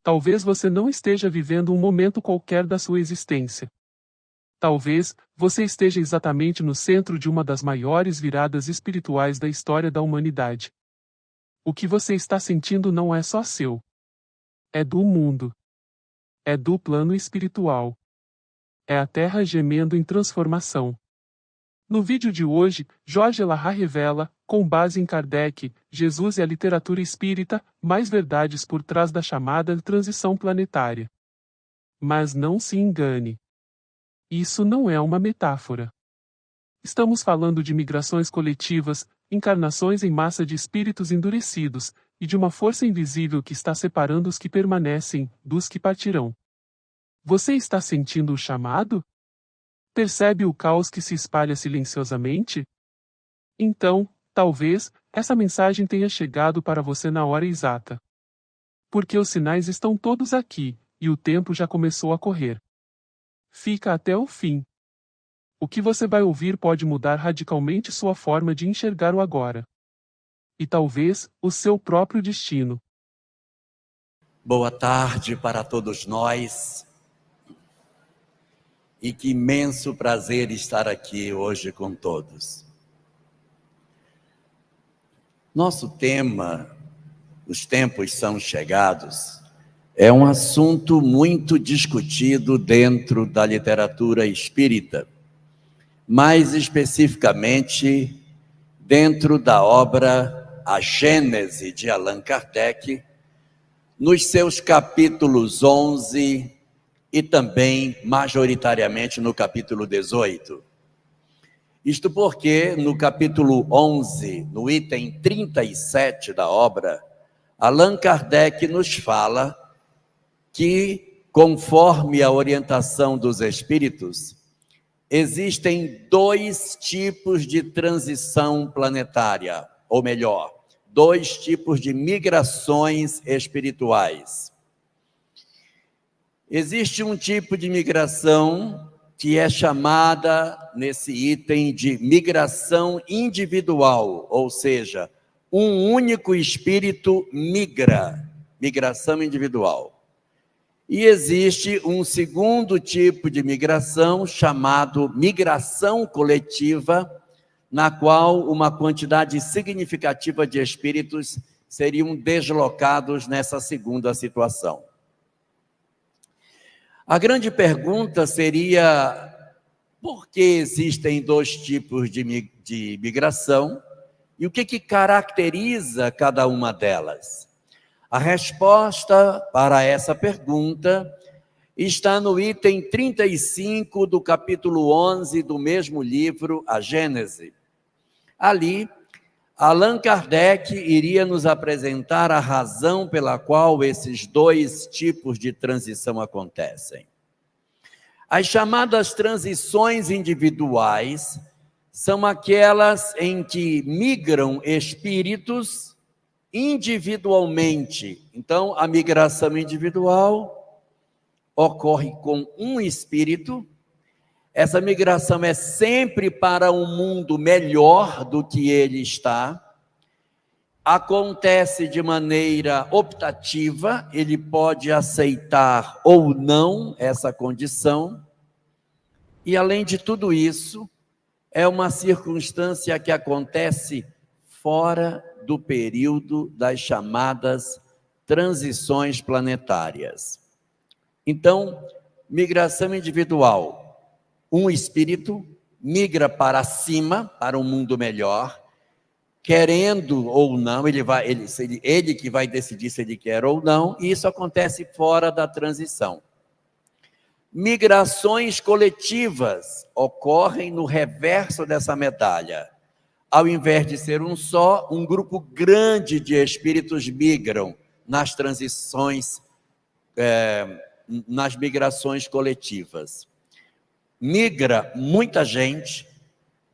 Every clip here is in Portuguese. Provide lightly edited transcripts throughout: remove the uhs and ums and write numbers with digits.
Talvez você não esteja vivendo um momento qualquer da sua existência. Talvez você esteja exatamente no centro de uma das maiores viradas espirituais da história da humanidade. O que você está sentindo não é só seu. É do mundo. É do plano espiritual. É a Terra gemendo em transformação. No vídeo de hoje, Jorge Elahá revela, com base em Kardec, Jesus e a literatura espírita, mais verdades por trás da chamada transição planetária. Mas não se engane. Isso não é uma metáfora. Estamos falando de migrações coletivas, encarnações em massa de espíritos endurecidos, e de uma força invisível que está separando os que permanecem, dos que partirão. Você está sentindo o chamado? Percebe o caos que se espalha silenciosamente? Então, talvez, essa mensagem tenha chegado para você na hora exata. Porque os sinais estão todos aqui, e o tempo já começou a correr. Fica até o fim. O que você vai ouvir pode mudar radicalmente sua forma de enxergar o agora. E talvez, o seu próprio destino. Boa tarde para todos nós. E que imenso prazer estar aqui hoje com todos. Nosso tema, os tempos são chegados, é um assunto muito discutido dentro da literatura espírita, mais especificamente dentro da obra A Gênese de Allan Kardec, nos seus capítulos 11 e também, majoritariamente, no capítulo 18. Isto porque, no capítulo 11, no item 37 da obra, Allan Kardec nos fala que, conforme a orientação dos espíritos, existem dois tipos de transição planetária, ou melhor, dois tipos de migrações espirituais. Existe um tipo de migração que é chamada, nesse item, de migração individual, ou seja, um único espírito migra, migração individual. E existe um segundo tipo de migração, chamado migração coletiva, na qual uma quantidade significativa de espíritos seriam deslocados nessa segunda situação. A grande pergunta seria, por que existem dois tipos de migração e o que caracteriza cada uma delas? A resposta para essa pergunta está no item 35 do capítulo 11 do mesmo livro, A Gênese. Ali, Allan Kardec iria nos apresentar a razão pela qual esses dois tipos de transição acontecem. As chamadas transições individuais são aquelas em que migram espíritos individualmente. Então, a migração individual ocorre com um espírito. Essa migração é sempre para um mundo melhor do que ele está. Acontece de maneira optativa, ele pode aceitar ou não essa condição. E, além de tudo isso, é uma circunstância que acontece fora do período das chamadas transições planetárias. Então, migração individual. Um espírito migra para cima, para um mundo melhor, querendo ou não, ele que vai decidir se ele quer ou não, e isso acontece fora da transição. Migrações coletivas ocorrem no reverso dessa medalha. Ao invés de ser um só, um grupo grande de espíritos migram nas transições, nas migrações coletivas. Migra muita gente,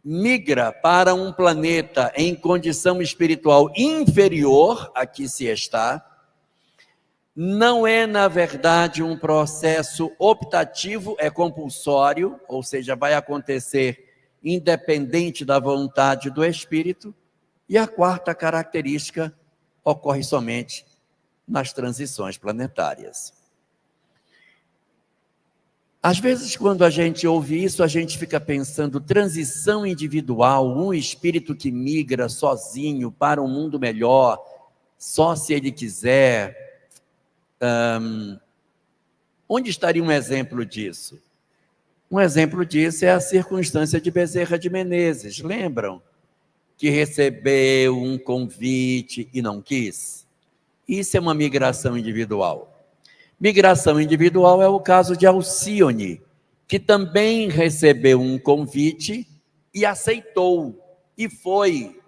migra para um planeta em condição espiritual inferior a que se está. Não é, na verdade, um processo optativo, é compulsório, ou seja, vai acontecer independente da vontade do espírito. E a quarta característica ocorre somente nas transições planetárias. Às vezes, quando a gente ouve isso, a gente fica pensando, transição individual, um espírito que migra sozinho para um mundo melhor, só se ele quiser. Onde estaria um exemplo disso? Um exemplo disso é a circunstância de Bezerra de Menezes, lembram? Que recebeu um convite e não quis. Isso é uma migração individual. Migração individual é o caso de Alcione, que também recebeu um convite e aceitou, e foi.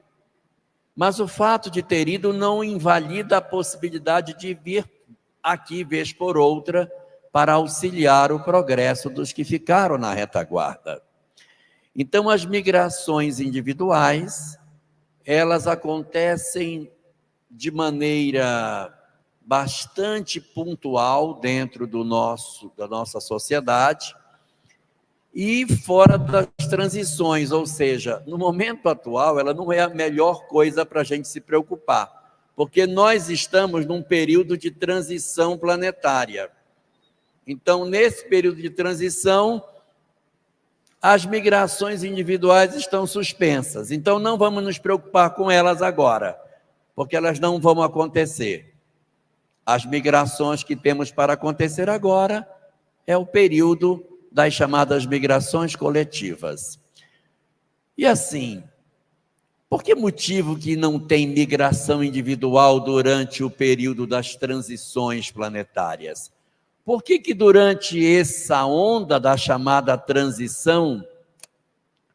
Mas o fato de ter ido não invalida a possibilidade de vir aqui, vez por outra, para auxiliar o progresso dos que ficaram na retaguarda. Então, as migrações individuais, elas acontecem de maneira bastante pontual dentro da nossa sociedade e fora das transições, ou seja, no momento atual, ela não é a melhor coisa para a gente se preocupar, porque nós estamos num período de transição planetária. Então, nesse período de transição, as migrações individuais estão suspensas. Então, não vamos nos preocupar com elas agora, porque elas não vão acontecer. As migrações que temos para acontecer agora é o período das chamadas migrações coletivas. E assim, por que motivo que não tem migração individual durante o período das transições planetárias? Por que durante essa onda da chamada transição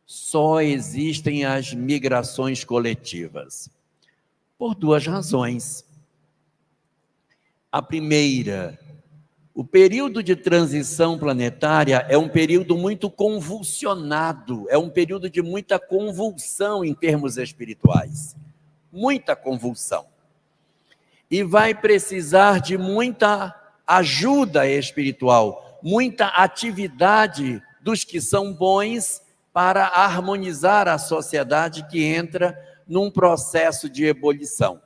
só existem as migrações coletivas? Por duas razões. A primeira, o período de transição planetária é um período muito convulsionado, é um período de muita convulsão em termos espirituais, muita convulsão. E vai precisar de muita ajuda espiritual, muita atividade dos que são bons para harmonizar a sociedade que entra num processo de ebulição.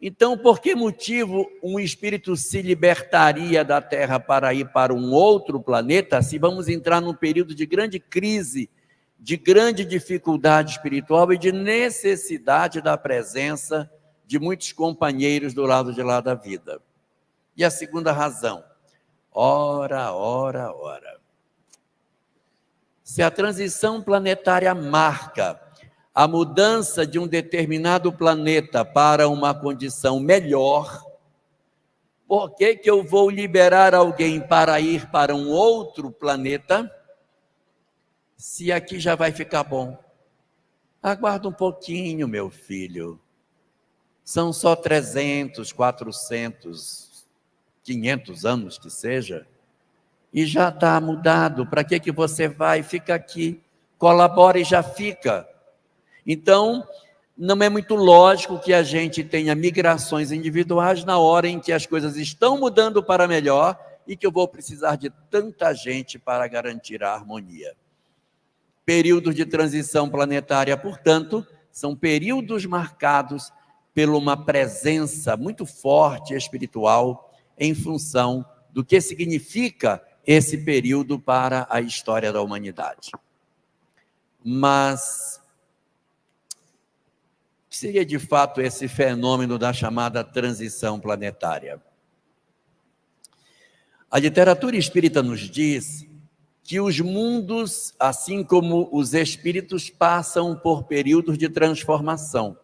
Então, por que motivo um espírito se libertaria da Terra para ir para um outro planeta, se vamos entrar num período de grande crise, de grande dificuldade espiritual e de necessidade da presença de muitos companheiros do lado de lá da vida? E a segunda razão, ora. Se a transição planetária marca a mudança de um determinado planeta para uma condição melhor, por que eu vou liberar alguém para ir para um outro planeta, se aqui já vai ficar bom? Aguarda um pouquinho, meu filho. São só 300, 400, 500 anos que seja, e já está mudado. Para que você vai? Fica aqui, colabora e já fica. Então, não é muito lógico que a gente tenha migrações individuais na hora em que as coisas estão mudando para melhor e que eu vou precisar de tanta gente para garantir a harmonia. Períodos de transição planetária, portanto, são períodos marcados por uma presença muito forte espiritual em função do que significa esse período para a história da humanidade. Mas o que seria de fato esse fenômeno da chamada transição planetária? A literatura espírita nos diz que os mundos, assim como os espíritos, passam por períodos de transformação.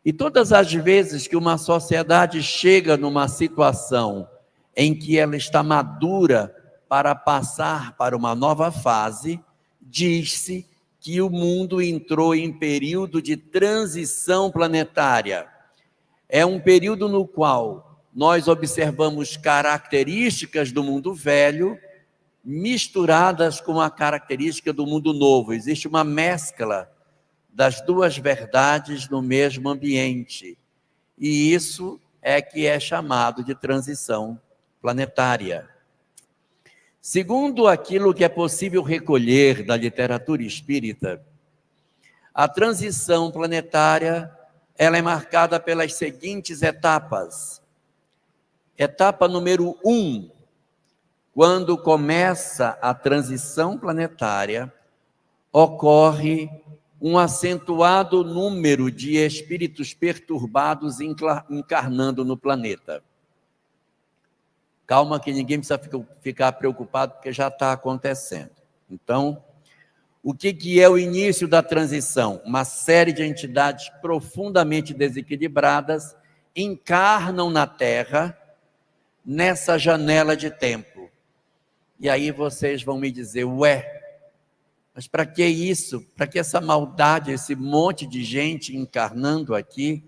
E todas as vezes que uma sociedade chega numa situação em que ela está madura para passar para uma nova fase, diz-se que o mundo entrou em período de transição planetária. É um período no qual nós observamos características do mundo velho misturadas com a característica do mundo novo. Existe uma mescla das duas verdades no mesmo ambiente. E isso é que é chamado de transição planetária. Segundo aquilo que é possível recolher da literatura espírita, a transição planetária ela é marcada pelas seguintes etapas. Etapa número 1, quando começa a transição planetária, ocorre um acentuado número de espíritos perturbados encarnando no planeta. Calma que ninguém precisa ficar preocupado, porque já está acontecendo. Então, o que é o início da transição? Uma série de entidades profundamente desequilibradas encarnam na Terra nessa janela de tempo. E aí vocês vão me dizer, ué, mas para que isso? Para que essa maldade, esse monte de gente encarnando aqui?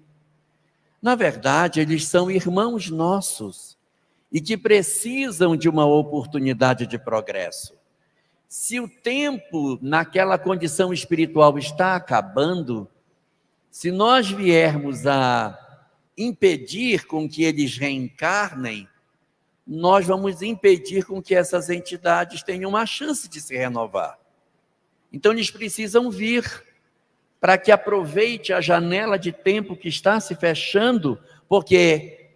Na verdade, eles são irmãos nossos e que precisam de uma oportunidade de progresso. Se o tempo naquela condição espiritual está acabando, se nós viermos a impedir com que eles reencarnem, nós vamos impedir com que essas entidades tenham uma chance de se renovar. Então eles precisam vir para que aproveite a janela de tempo que está se fechando, porque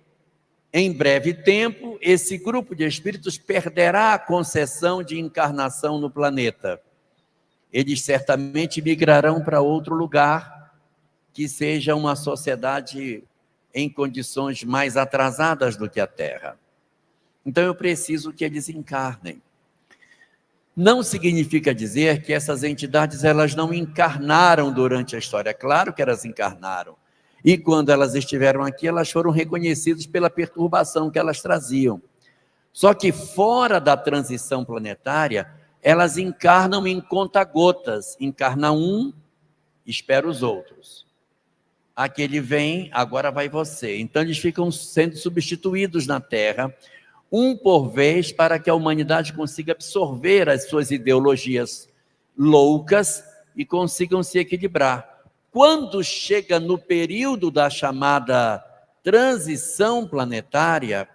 em breve tempo esse grupo de espíritos perderá a concessão de encarnação no planeta. Eles certamente migrarão para outro lugar que seja uma sociedade em condições mais atrasadas do que a Terra. Então eu preciso que eles encarnem. Não significa dizer que essas entidades elas não encarnaram durante a história. Claro que elas encarnaram. E quando elas estiveram aqui, elas foram reconhecidas pela perturbação que elas traziam. Só que fora da transição planetária, elas encarnam em conta-gotas. Encarna um, espera os outros. Aquele vem, agora vai você. Então eles ficam sendo substituídos na Terra, um por vez, para que a humanidade consiga absorver as suas ideologias loucas e consigam se equilibrar. Quando chega no período da chamada transição planetária,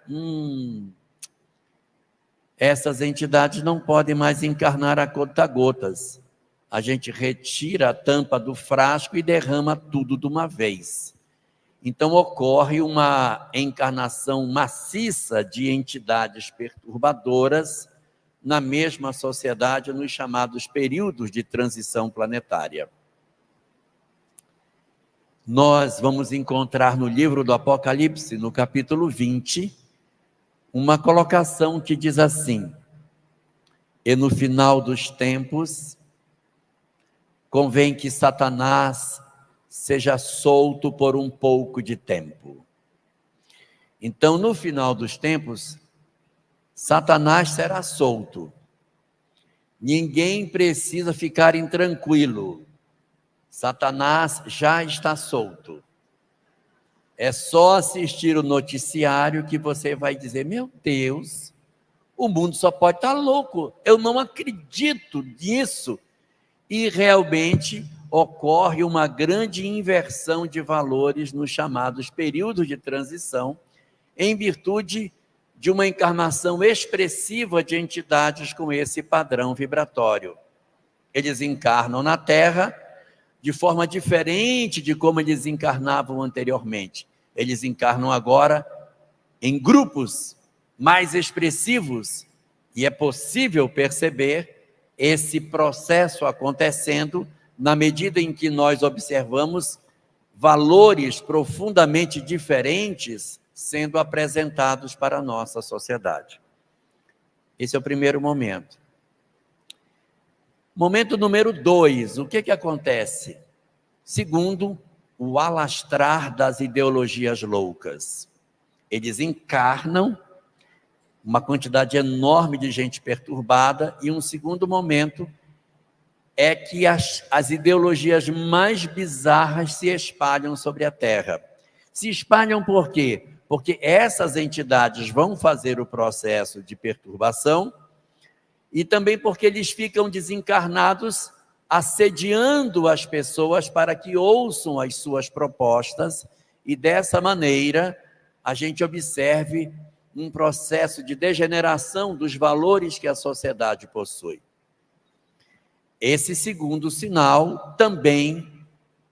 essas entidades não podem mais encarnar a conta-gotas. A gente retira a tampa do frasco e derrama tudo de uma vez. Então ocorre uma encarnação maciça de entidades perturbadoras na mesma sociedade nos chamados períodos de transição planetária. Nós vamos encontrar no livro do Apocalipse, no capítulo 20, uma colocação que diz assim: e no final dos tempos, convém que Satanás seja solto por um pouco de tempo. Então, no final dos tempos, Satanás será solto. Ninguém precisa ficar intranquilo. Satanás já está solto. É só assistir o noticiário que você vai dizer, meu Deus, o mundo só pode estar louco. Eu não acredito nisso. E realmente ocorre uma grande inversão de valores nos chamados períodos de transição, em virtude de uma encarnação expressiva de entidades com esse padrão vibratório. Eles encarnam na Terra de forma diferente de como eles encarnavam anteriormente. Eles encarnam agora em grupos mais expressivos, e é possível perceber esse processo acontecendo na medida em que nós observamos valores profundamente diferentes sendo apresentados para a nossa sociedade. Esse é o primeiro momento. Momento número 2, o que acontece? Segundo, o alastrar das ideologias loucas. Eles encarnam uma quantidade enorme de gente perturbada, e um segundo momento é que as ideologias mais bizarras se espalham sobre a Terra. Se espalham por quê? Porque essas entidades vão fazer o processo de perturbação, e também porque eles ficam desencarnados assediando as pessoas para que ouçam as suas propostas, e dessa maneira a gente observe um processo de degeneração dos valores que a sociedade possui. Esse segundo sinal também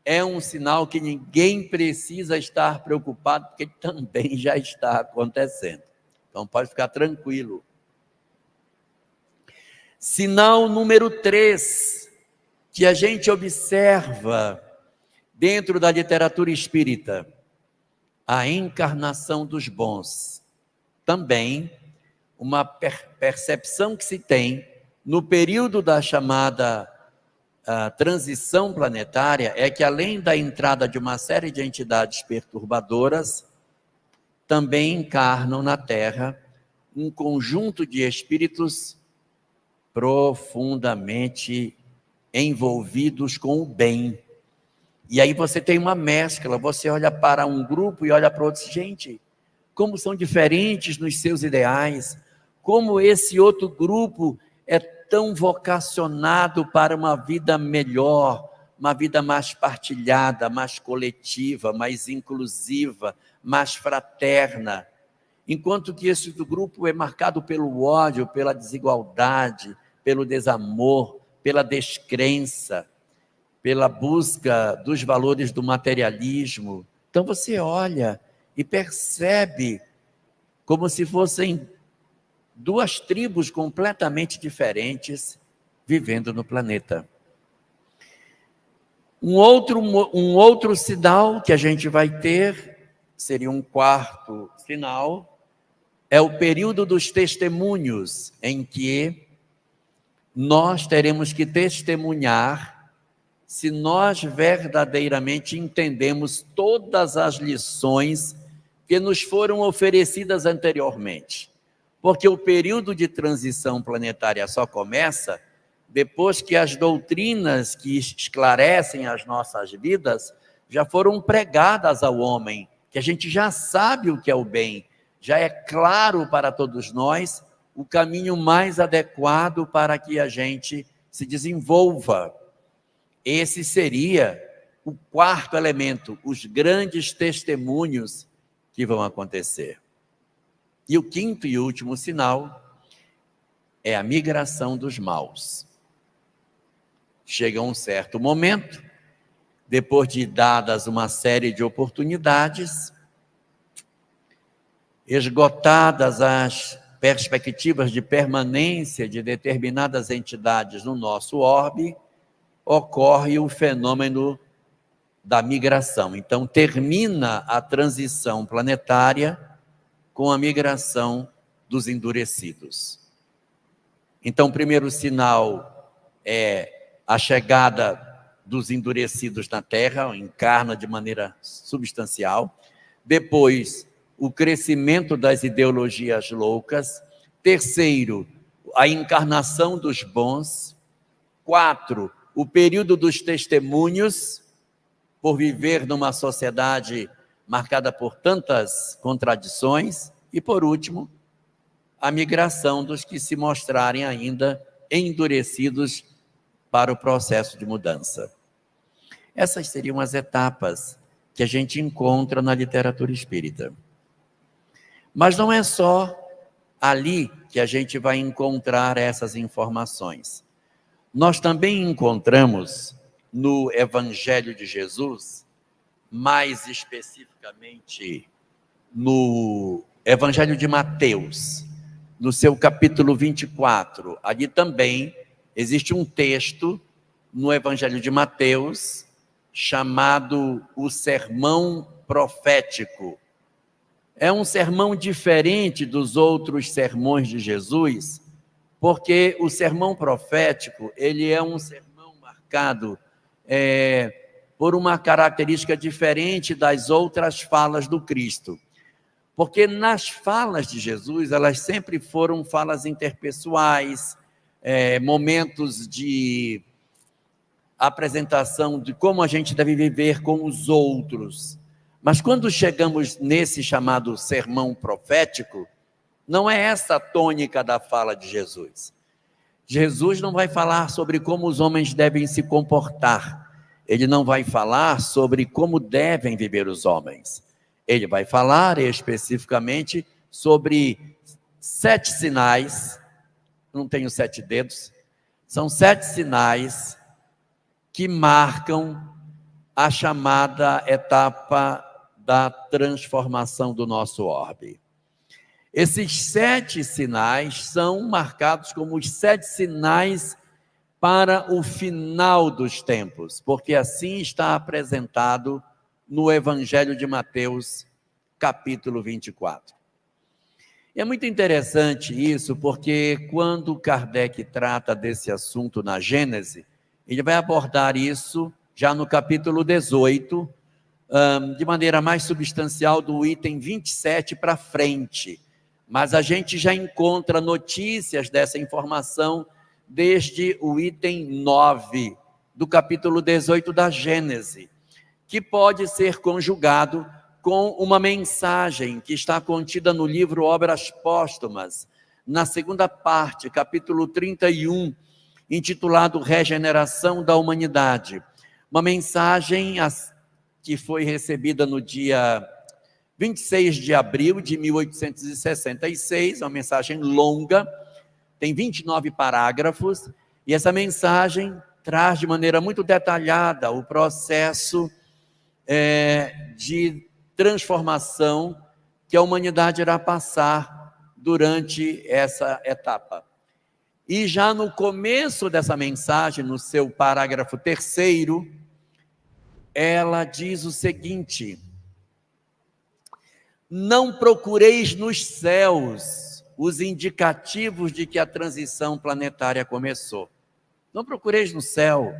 é um sinal que ninguém precisa estar preocupado, porque também já está acontecendo. Então pode ficar tranquilo. Sinal número 3, que a gente observa dentro da literatura espírita, a encarnação dos bons. Também uma percepção que se tem no período da chamada transição planetária é que, além da entrada de uma série de entidades perturbadoras, também encarnam na Terra um conjunto de espíritos profundamente envolvidos com o bem. E aí você tem uma mescla, você olha para um grupo e olha para outro, gente, como são diferentes nos seus ideais, como esse outro grupo é tão vocacionado para uma vida melhor, uma vida mais partilhada, mais coletiva, mais inclusiva, mais fraterna. Enquanto que esse grupo é marcado pelo ódio, pela desigualdade, pelo desamor, pela descrença, pela busca dos valores do materialismo. Então você olha e percebe como se fossem duas tribos completamente diferentes vivendo no planeta. Um outro sinal que a gente vai ter, seria um quarto sinal, é o período dos testemunhos, em que nós teremos que testemunhar se nós verdadeiramente entendemos todas as lições que nos foram oferecidas anteriormente. Porque o período de transição planetária só começa depois que as doutrinas que esclarecem as nossas vidas já foram pregadas ao homem, que a gente já sabe o que é o bem, já é claro para todos nós o caminho mais adequado para que a gente se desenvolva. Esse seria o quarto elemento, os grandes testemunhos que vão acontecer. E o quinto e último sinal é a migração dos maus. Chega um certo momento, depois de dadas uma série de oportunidades, esgotadas as perspectivas de permanência de determinadas entidades no nosso orbe, ocorre o fenômeno da migração. Então, termina a transição planetária com a migração dos endurecidos. Então, o primeiro sinal é a chegada dos endurecidos na Terra, encarna de maneira substancial. Depois, o crescimento das ideologias loucas. Terceiro, a encarnação dos bons. 4, o período dos testemunhos, por viver numa sociedade marcada por tantas contradições. E, por último, a migração dos que se mostrarem ainda endurecidos para o processo de mudança. Essas seriam as etapas que a gente encontra na literatura espírita. Mas não é só ali que a gente vai encontrar essas informações. Nós também encontramos no Evangelho de Jesus, mais especificamente no Evangelho de Mateus, no seu capítulo 24, ali também existe um texto no Evangelho de Mateus chamado o Sermão Profético. É um sermão diferente dos outros sermões de Jesus, porque o sermão profético, ele é um sermão marcado por uma característica diferente das outras falas do Cristo. Porque nas falas de Jesus, elas sempre foram falas interpessoais, momentos de apresentação de como a gente deve viver com os outros. Mas quando chegamos nesse chamado sermão profético, não é essa a tônica da fala de Jesus. Jesus não vai falar sobre como os homens devem se comportar. Ele não vai falar sobre como devem viver os homens. Ele vai falar especificamente sobre 7 sinais, não tenho 7 dedos, são 7 sinais que marcam a chamada etapa da transformação do nosso orbe. Esses 7 sinais são marcados como os 7 sinais para o final dos tempos, porque assim está apresentado no Evangelho de Mateus, capítulo 24. É muito interessante isso, porque quando Kardec trata desse assunto na Gênese, ele vai abordar isso já no capítulo 18, de maneira mais substancial do item 27 para frente. Mas a gente já encontra notícias dessa informação desde o item 9 do capítulo 18 da Gênese, que pode ser conjugado com uma mensagem que está contida no livro Obras Póstumas, na segunda parte, capítulo 31, intitulado Regeneração da Humanidade. Uma mensagem que foi recebida no dia 26 de abril de 1866, uma mensagem longa, tem 29 parágrafos, e essa mensagem traz de maneira muito detalhada o processo de transformação que a humanidade irá passar durante essa etapa. E já no começo dessa mensagem, no seu parágrafo 3º, ela diz o seguinte: não procureis nos céus os indicativos de que a transição planetária começou. Não procureis no céu,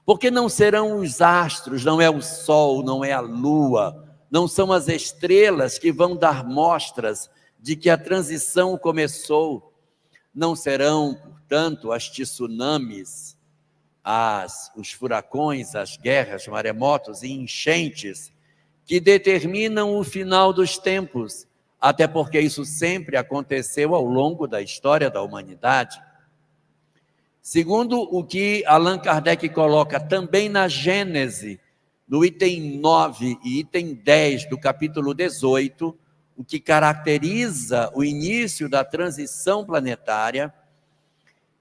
porque não serão os astros, não é o sol, não é a lua, não são as estrelas que vão dar mostras de que a transição começou. Não serão, portanto, as tsunamis, os furacões, as guerras, maremotos e enchentes que determinam o final dos tempos, até porque isso sempre aconteceu ao longo da história da humanidade. Segundo o que Allan Kardec coloca também na Gênese, no item 9 e item 10 do capítulo 18, o que caracteriza o início da transição planetária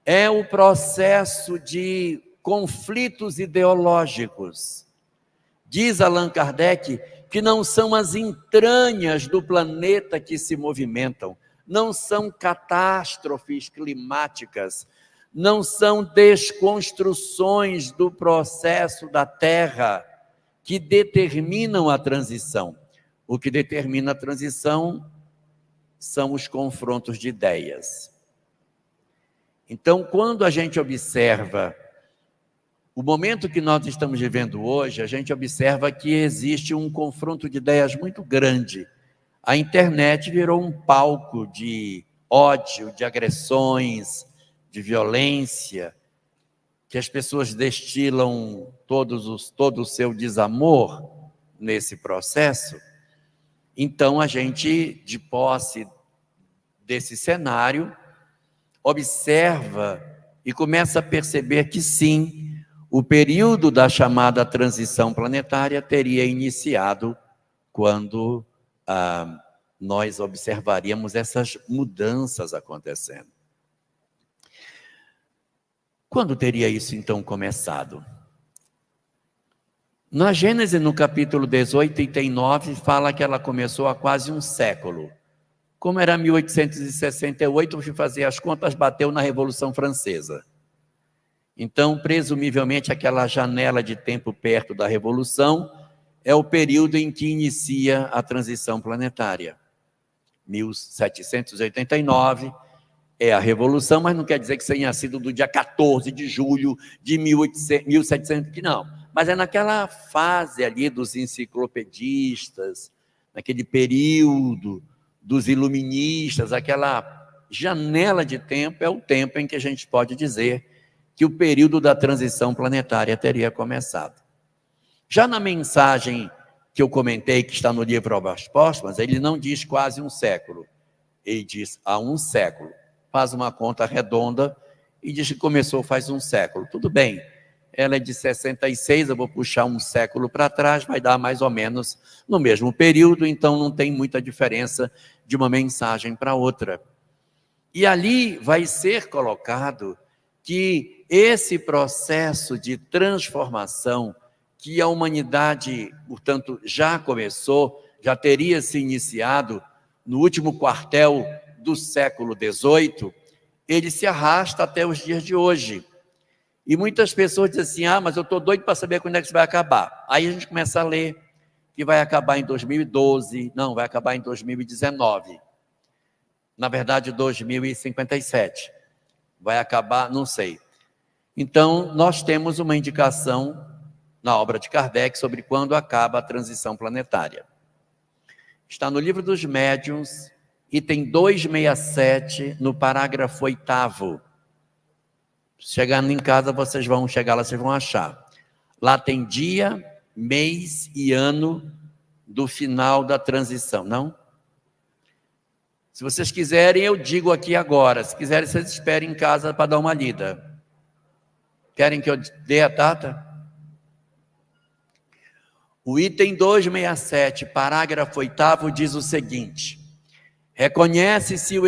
é o processo de conflitos ideológicos. Diz Allan Kardec que não são as entranhas do planeta que se movimentam, não são catástrofes climáticas, não são desconstruções do processo da Terra que determinam a transição. O que determina a transição são os confrontos de ideias. Então, quando a gente observa o momento que nós estamos vivendo hoje, a gente observa que existe um confronto de ideias muito grande. A internet virou um palco de ódio, de agressões, de violência, que as pessoas destilam todo o seu desamor nesse processo. Então, a gente, de posse desse cenário, observa e começa a perceber que sim, o período da chamada transição planetária teria iniciado quando nós observaríamos essas mudanças acontecendo. Quando teria isso então começado? Na Gênese, no capítulo 18, item 9, fala que ela começou há quase um século. Como era 1868, eu fui fazer as contas, bateu na Revolução Francesa. Então, presumivelmente, aquela janela de tempo perto da Revolução é o período em que inicia a transição planetária. 1789 é a Revolução, mas não quer dizer que tenha sido do dia 14 de julho de 1700, que não. Mas é naquela fase ali dos enciclopedistas, naquele período dos iluministas, aquela janela de tempo é o tempo em que a gente pode dizer que o período da transição planetária teria começado. Já na mensagem que eu comentei, que está no livro Obras Póstumas, ele não diz quase um século, ele diz há um século. Faz uma conta redonda e diz que começou faz um século. Tudo bem, ela é de 66, eu vou puxar um século para trás, vai dar mais ou menos no mesmo período, então não tem muita diferença de uma mensagem para outra. E ali vai ser colocado que esse processo de transformação que a humanidade, portanto, já começou, já teria se iniciado no último quartel do século XVIII, ele se arrasta até os dias de hoje. E muitas pessoas dizem assim, mas eu estou doido para saber quando é que isso vai acabar. Aí a gente começa a ler que vai acabar em 2012, não, vai acabar em 2019. Na verdade, 2057. Vai acabar, não sei. Então, nós temos uma indicação na obra de Kardec sobre quando acaba a transição planetária. Está no Livro dos Médiuns, item 267, no parágrafo 8º. Chegando em casa, vocês vão chegar lá, vocês vão achar. Lá tem dia, mês e ano do final da transição, não? Se vocês quiserem, eu digo aqui agora. Se quiserem, vocês esperem em casa para dar uma lida. Querem que eu dê a data? O item 267, parágrafo 8º, diz o seguinte: reconhecem-se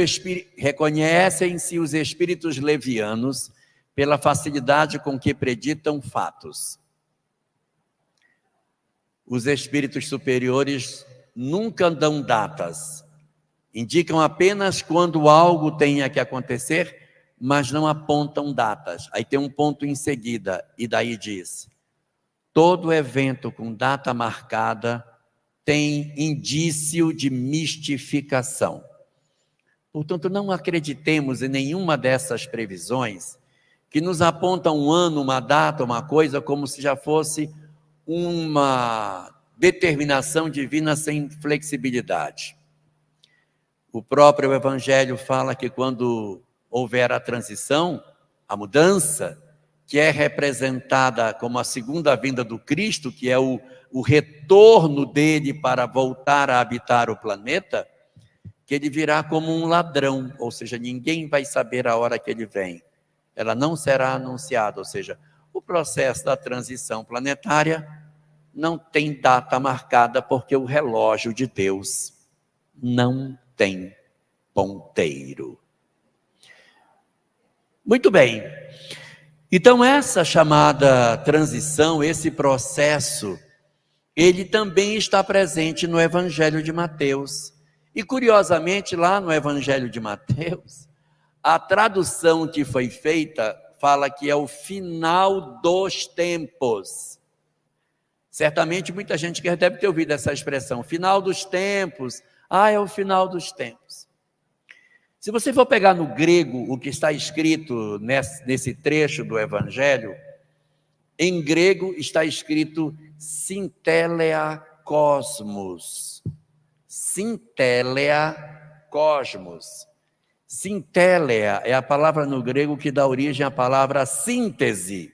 os espíritos levianos pela facilidade com que preditam fatos. Os espíritos superiores nunca dão datas, indicam apenas quando algo tenha que acontecer, mas não apontam datas. Aí tem um ponto em seguida, e daí diz: todo evento com data marcada tem indício de mistificação. Portanto, não acreditemos em nenhuma dessas previsões que nos apontam um ano, uma data, uma coisa, como se já fosse uma determinação divina sem flexibilidade. O próprio Evangelho fala que quando houver a transição, a mudança, que é representada como a segunda vinda do Cristo, que é o retorno dele para voltar a habitar o planeta, que ele virá como um ladrão, ou seja, ninguém vai saber a hora que ele vem. Ela não será anunciada, ou seja, o processo da transição planetária não tem data marcada, porque o relógio de Deus não tem ponteiro. Muito bem. Então, essa chamada transição, esse processo, ele também está presente no Evangelho de Mateus. E, curiosamente, lá no Evangelho de Mateus, a tradução que foi feita fala que é o final dos tempos. Certamente, muita gente que deve ter ouvido essa expressão, final dos tempos. É o final dos tempos. Se você for pegar no grego o que está escrito nesse trecho do Evangelho, em grego está escrito Sintelea Cosmos. Sintelea Cosmos. Sintelea é a palavra no grego que dá origem à palavra síntese,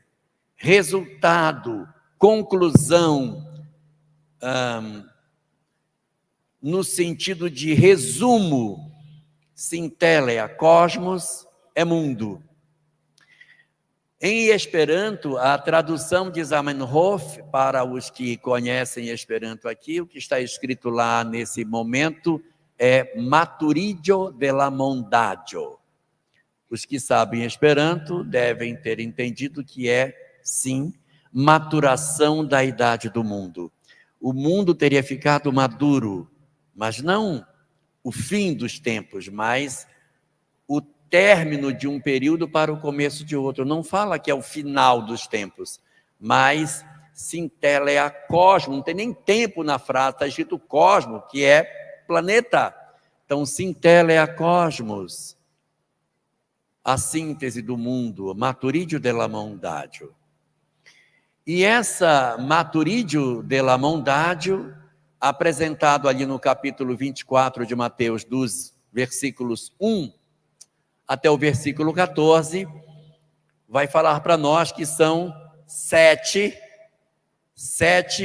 resultado, conclusão, no sentido de resumo. Sintelea, cosmos é mundo. Em Esperanto, a tradução de Zamenhof, para os que conhecem Esperanto aqui, o que está escrito lá nesse momento é maturidio de la mondadio. Os que sabem Esperanto devem ter entendido que é, sim, maturação da idade do mundo. O mundo teria ficado maduro, mas não o fim dos tempos, mas o término de um período para o começo de outro. Não fala que é o final dos tempos, mas Sintelea cosmo, não tem nem tempo na frase, está escrito cosmo, que é planeta. Então, Sintelea cosmos, a síntese do mundo, maturidio della mondadio. E essa maturidio della mondadio, apresentado ali no capítulo 24 de Mateus, dos versículos 1 até o versículo 14, vai falar para nós que são sete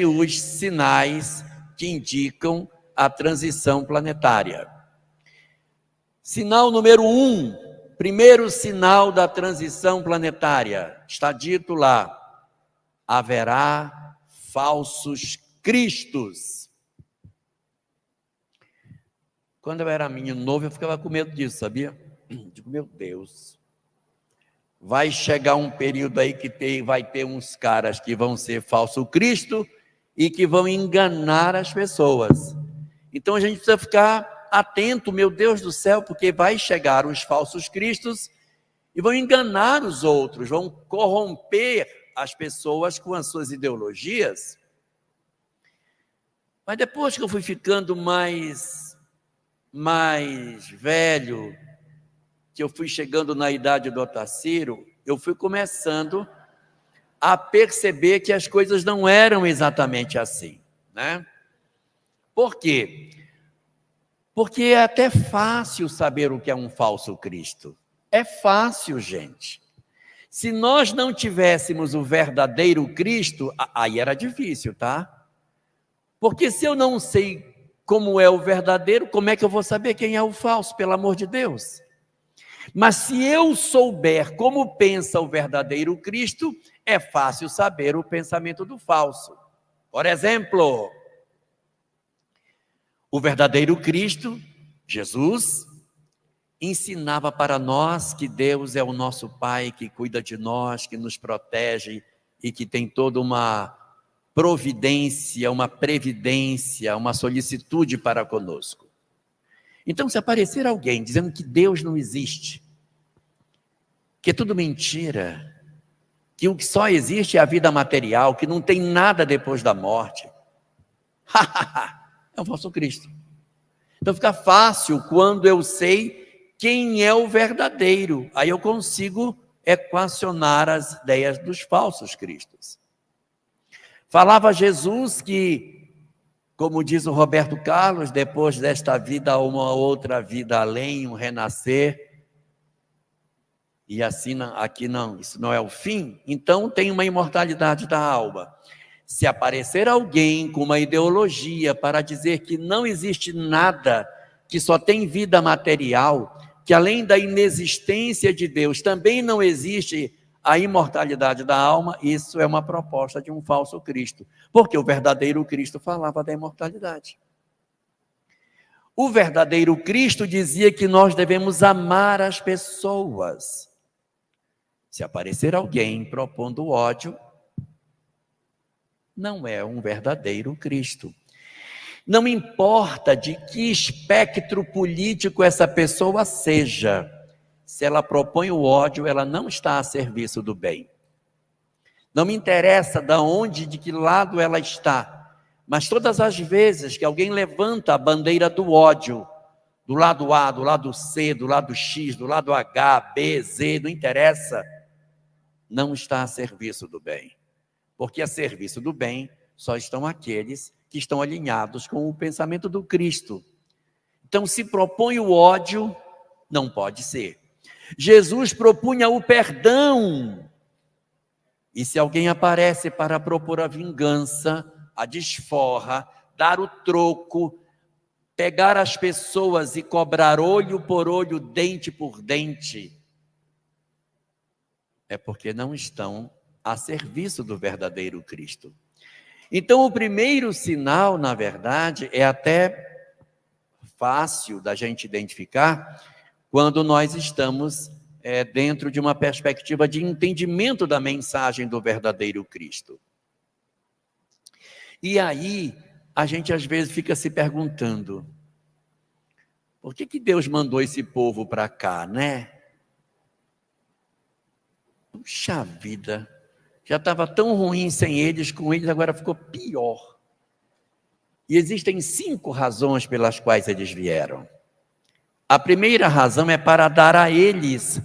os sinais que indicam a transição planetária. Sinal número 1, primeiro sinal da transição planetária, está dito lá: haverá falsos cristos. Quando eu era menino novo, eu ficava com medo disso, sabia? Digo, meu Deus, vai chegar um período aí que vai ter uns caras que vão ser falso Cristo e que vão enganar as pessoas. Então a gente precisa ficar atento, meu Deus do céu, porque vai chegar os falsos cristos e vão enganar os outros, vão corromper as pessoas com as suas ideologias. Mas depois que eu fui ficando mais velho, que eu fui chegando na idade do Otacílio, eu fui começando a perceber que as coisas não eram exatamente assim, né? Por quê? Porque é até fácil saber o que é um falso Cristo. É fácil, gente. Se nós não tivéssemos o verdadeiro Cristo, aí era difícil, tá? Porque se eu não sei como é o verdadeiro, como é que eu vou saber quem é o falso, pelo amor de Deus? Mas se eu souber como pensa o verdadeiro Cristo, é fácil saber o pensamento do falso. Por exemplo, o verdadeiro Cristo, Jesus, ensinava para nós que Deus é o nosso Pai, que cuida de nós, que nos protege e que tem toda uma providência, uma previdência, uma solicitude para conosco. Então, se aparecer alguém dizendo que Deus não existe, que é tudo mentira, que o que só existe é a vida material, que não tem nada depois da morte, é um falso Cristo. Então fica fácil quando eu sei quem é o verdadeiro, aí eu consigo equacionar as ideias dos falsos cristos. Falava Jesus que, como diz o Roberto Carlos, depois desta vida há uma outra vida além, um renascer, e assim aqui não, isso não é o fim, então tem uma imortalidade da alma. Se aparecer alguém com uma ideologia para dizer que não existe nada, que só tem vida material, que além da inexistência de Deus também não existe a imortalidade da alma, isso é uma proposta de um falso Cristo, porque o verdadeiro Cristo falava da imortalidade. O verdadeiro Cristo dizia que nós devemos amar as pessoas. Se aparecer alguém propondo ódio, não é um verdadeiro Cristo. Não importa de que espectro político essa pessoa seja, se ela propõe o ódio, ela não está a serviço do bem. Não me interessa de onde, de que lado ela está, mas todas as vezes que alguém levanta a bandeira do ódio, do lado A, do lado C, do lado X, do lado H, B, Z, não interessa, não está a serviço do bem. Porque a serviço do bem só estão aqueles que estão alinhados com o pensamento do Cristo. Então, se propõe o ódio, não pode ser. Jesus propunha o perdão. E se alguém aparece para propor a vingança, a desforra, dar o troco, pegar as pessoas e cobrar olho por olho, dente por dente, é porque não estão a serviço do verdadeiro Cristo. Então, o primeiro sinal, na verdade, é até fácil da gente identificar quando nós estamos dentro de uma perspectiva de entendimento da mensagem do verdadeiro Cristo. E aí, a gente às vezes fica se perguntando, por que Deus mandou esse povo para cá, né? Puxa vida, já estava tão ruim sem eles, com eles agora ficou pior. E existem 5 razões pelas quais eles vieram. A primeira razão é para dar a eles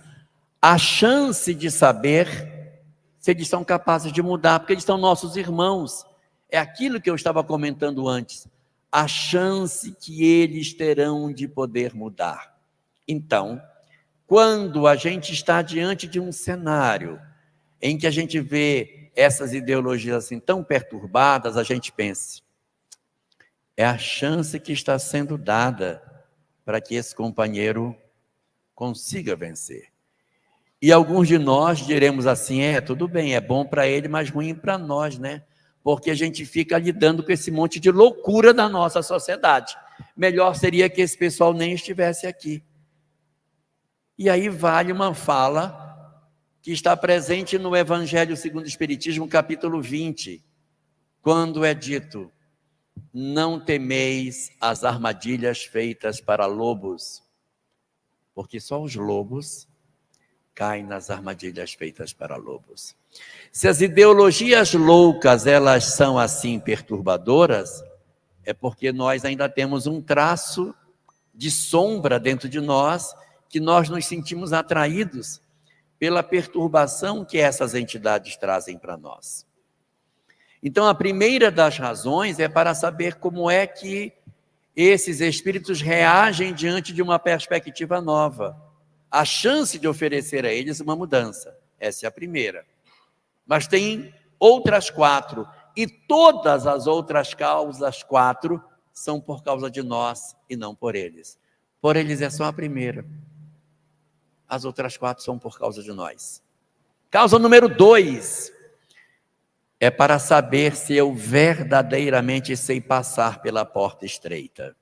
a chance de saber se eles são capazes de mudar, porque eles são nossos irmãos. É aquilo que eu estava comentando antes, a chance que eles terão de poder mudar. Então, quando a gente está diante de um cenário em que a gente vê essas ideologias assim tão perturbadas, a gente pensa, é a chance que está sendo dada para que esse companheiro consiga vencer. E alguns de nós diremos assim, tudo bem, é bom para ele, mas ruim para nós, né? Porque a gente fica lidando com esse monte de loucura da nossa sociedade. Melhor seria que esse pessoal nem estivesse aqui. E aí vale uma fala que está presente no Evangelho segundo o Espiritismo, capítulo 20, quando é dito: não temeis as armadilhas feitas para lobos, porque só os lobos caem nas armadilhas feitas para lobos. Se as ideologias loucas, elas são assim perturbadoras, é porque nós ainda temos um traço de sombra dentro de nós, que nós nos sentimos atraídos pela perturbação que essas entidades trazem para nós. Então, a primeira das razões é para saber como é que esses espíritos reagem diante de uma perspectiva nova. A chance de oferecer a eles uma mudança. Essa é a primeira. Mas tem outras 4. E todas as outras causas 4 são por causa de nós e não por eles. Por eles é só a primeira. As outras 4 são por causa de nós. Causa número 2 é para saber se eu verdadeiramente sei passar pela porta estreita.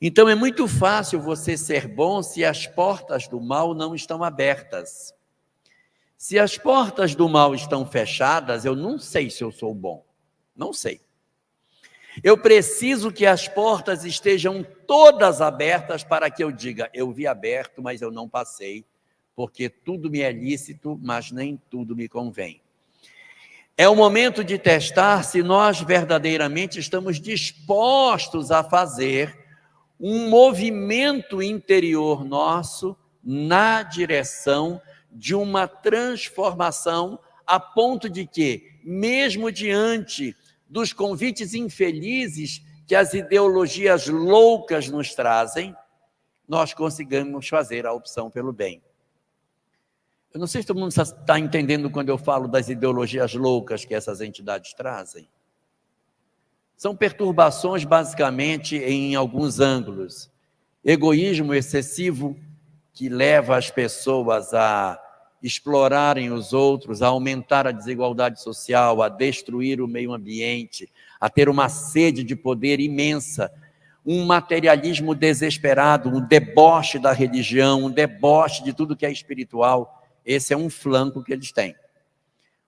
Então é muito fácil você ser bom se as portas do mal não estão abertas. Se as portas do mal estão fechadas, eu não sei se eu sou bom. Não sei. Eu preciso que as portas estejam todas abertas para que eu diga: eu vi aberto, mas eu não passei, porque tudo me é lícito, mas nem tudo me convém. É o momento de testar se nós verdadeiramente estamos dispostos a fazer um movimento interior nosso na direção de uma transformação, a ponto de que, mesmo diante dos convites infelizes que as ideologias loucas nos trazem, nós consigamos fazer a opção pelo bem. Eu não sei se todo mundo está entendendo quando eu falo das ideologias loucas que essas entidades trazem. São perturbações basicamente em alguns ângulos. Egoísmo excessivo, que leva as pessoas a explorarem os outros, a aumentar a desigualdade social, a destruir o meio ambiente, a ter uma sede de poder imensa, um materialismo desesperado, um deboche da religião, um deboche de tudo que é espiritual. Esse é um flanco que eles têm.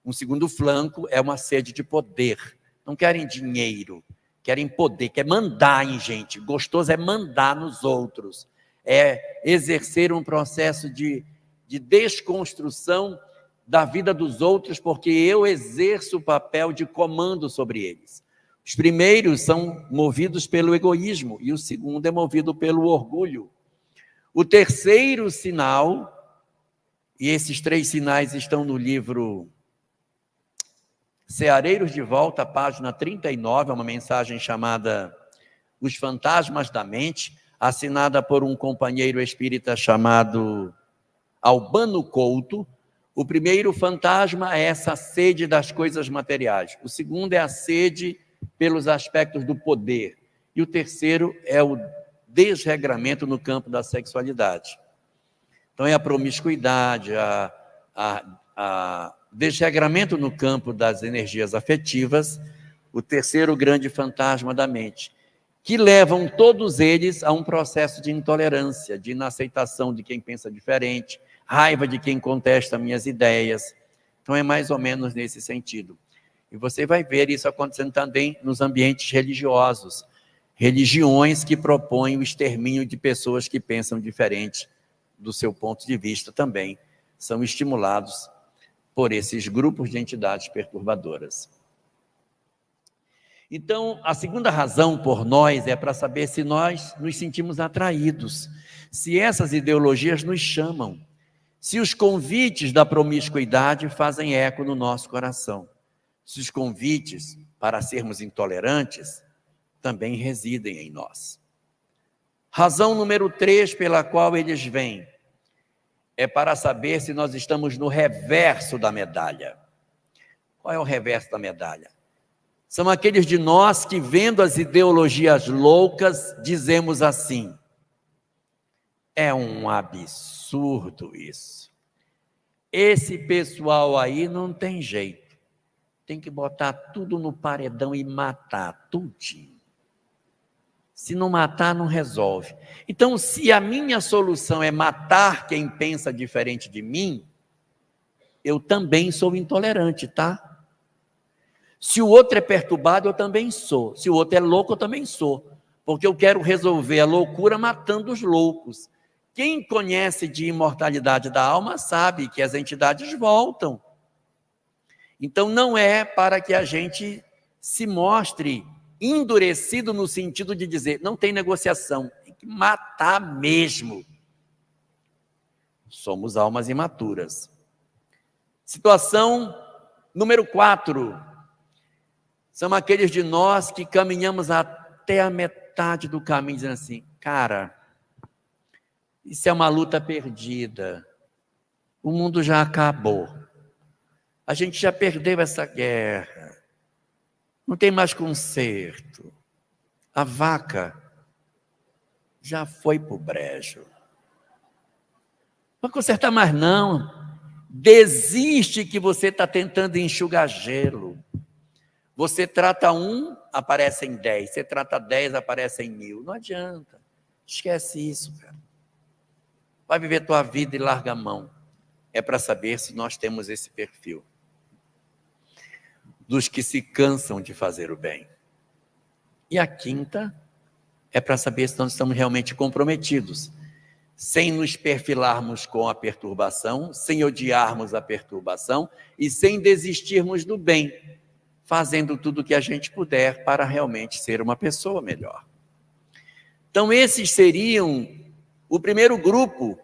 Um segundo flanco é uma sede de poder. Não querem dinheiro, querem poder, quer mandar em gente. Gostoso é mandar nos outros. É exercer um processo de desconstrução da vida dos outros, porque eu exerço o papel de comando sobre eles. Os primeiros são movidos pelo egoísmo e o segundo é movido pelo orgulho. O terceiro sinal, e esses 3 sinais estão no livro Ceareiros de Volta, página 39, é uma mensagem chamada Os Fantasmas da Mente, assinada por um companheiro espírita chamado Albano Couto. O primeiro fantasma é essa sede das coisas materiais. O segundo é a sede pelos aspectos do poder. E o terceiro é o desregramento no campo da sexualidade. Então é a promiscuidade, a desregramento no campo das energias afetivas, o terceiro grande fantasma da mente, que levam todos eles a um processo de intolerância, de inaceitação de quem pensa diferente, raiva de quem contesta minhas ideias. Então é mais ou menos nesse sentido. E você vai ver isso acontecendo também nos ambientes religiosos. Religiões que propõem o extermínio de pessoas que pensam diferente do seu ponto de vista também são estimulados por esses grupos de entidades perturbadoras. Então, a segunda razão por nós é para saber se nós nos sentimos atraídos, se essas ideologias nos chamam, se os convites da promiscuidade fazem eco no nosso coração, se os convites para sermos intolerantes também residem em nós. Razão número 3 pela qual eles vêm é para saber se nós estamos no reverso da medalha. Qual é o reverso da medalha? São aqueles de nós que, vendo as ideologias loucas, dizemos assim: é um absurdo isso. Esse pessoal aí não tem jeito. Tem que botar tudo no paredão e matar tudinho. Se não matar, não resolve. Então, se a minha solução é matar quem pensa diferente de mim, eu também sou intolerante, tá? Se o outro é perturbado, eu também sou. Se o outro é louco, eu também sou. Porque eu quero resolver a loucura matando os loucos. Quem conhece de imortalidade da alma sabe que as entidades voltam. Então não é para que a gente se mostre endurecido no sentido de dizer, não tem negociação, tem que matar mesmo. Somos almas imaturas. Situação número 4. São aqueles de nós que caminhamos até a metade do caminho, dizendo assim, cara, isso é uma luta perdida. O mundo já acabou. A gente já perdeu essa guerra. Não tem mais conserto. A vaca já foi para o brejo. Não vai consertar mais não. Desiste que você está tentando enxugar gelo. Você trata 1, aparece em 10. Você trata 10, aparece em 1000. Não adianta. Esquece isso, cara. Vai viver tua vida e larga a mão. É para saber se nós temos esse perfil. Dos que se cansam de fazer o bem. E a 5ª é para saber se nós estamos realmente comprometidos, sem nos perfilarmos com a perturbação, sem odiarmos a perturbação e sem desistirmos do bem, fazendo tudo o que a gente puder para realmente ser uma pessoa melhor. Então esses seriam o primeiro grupo.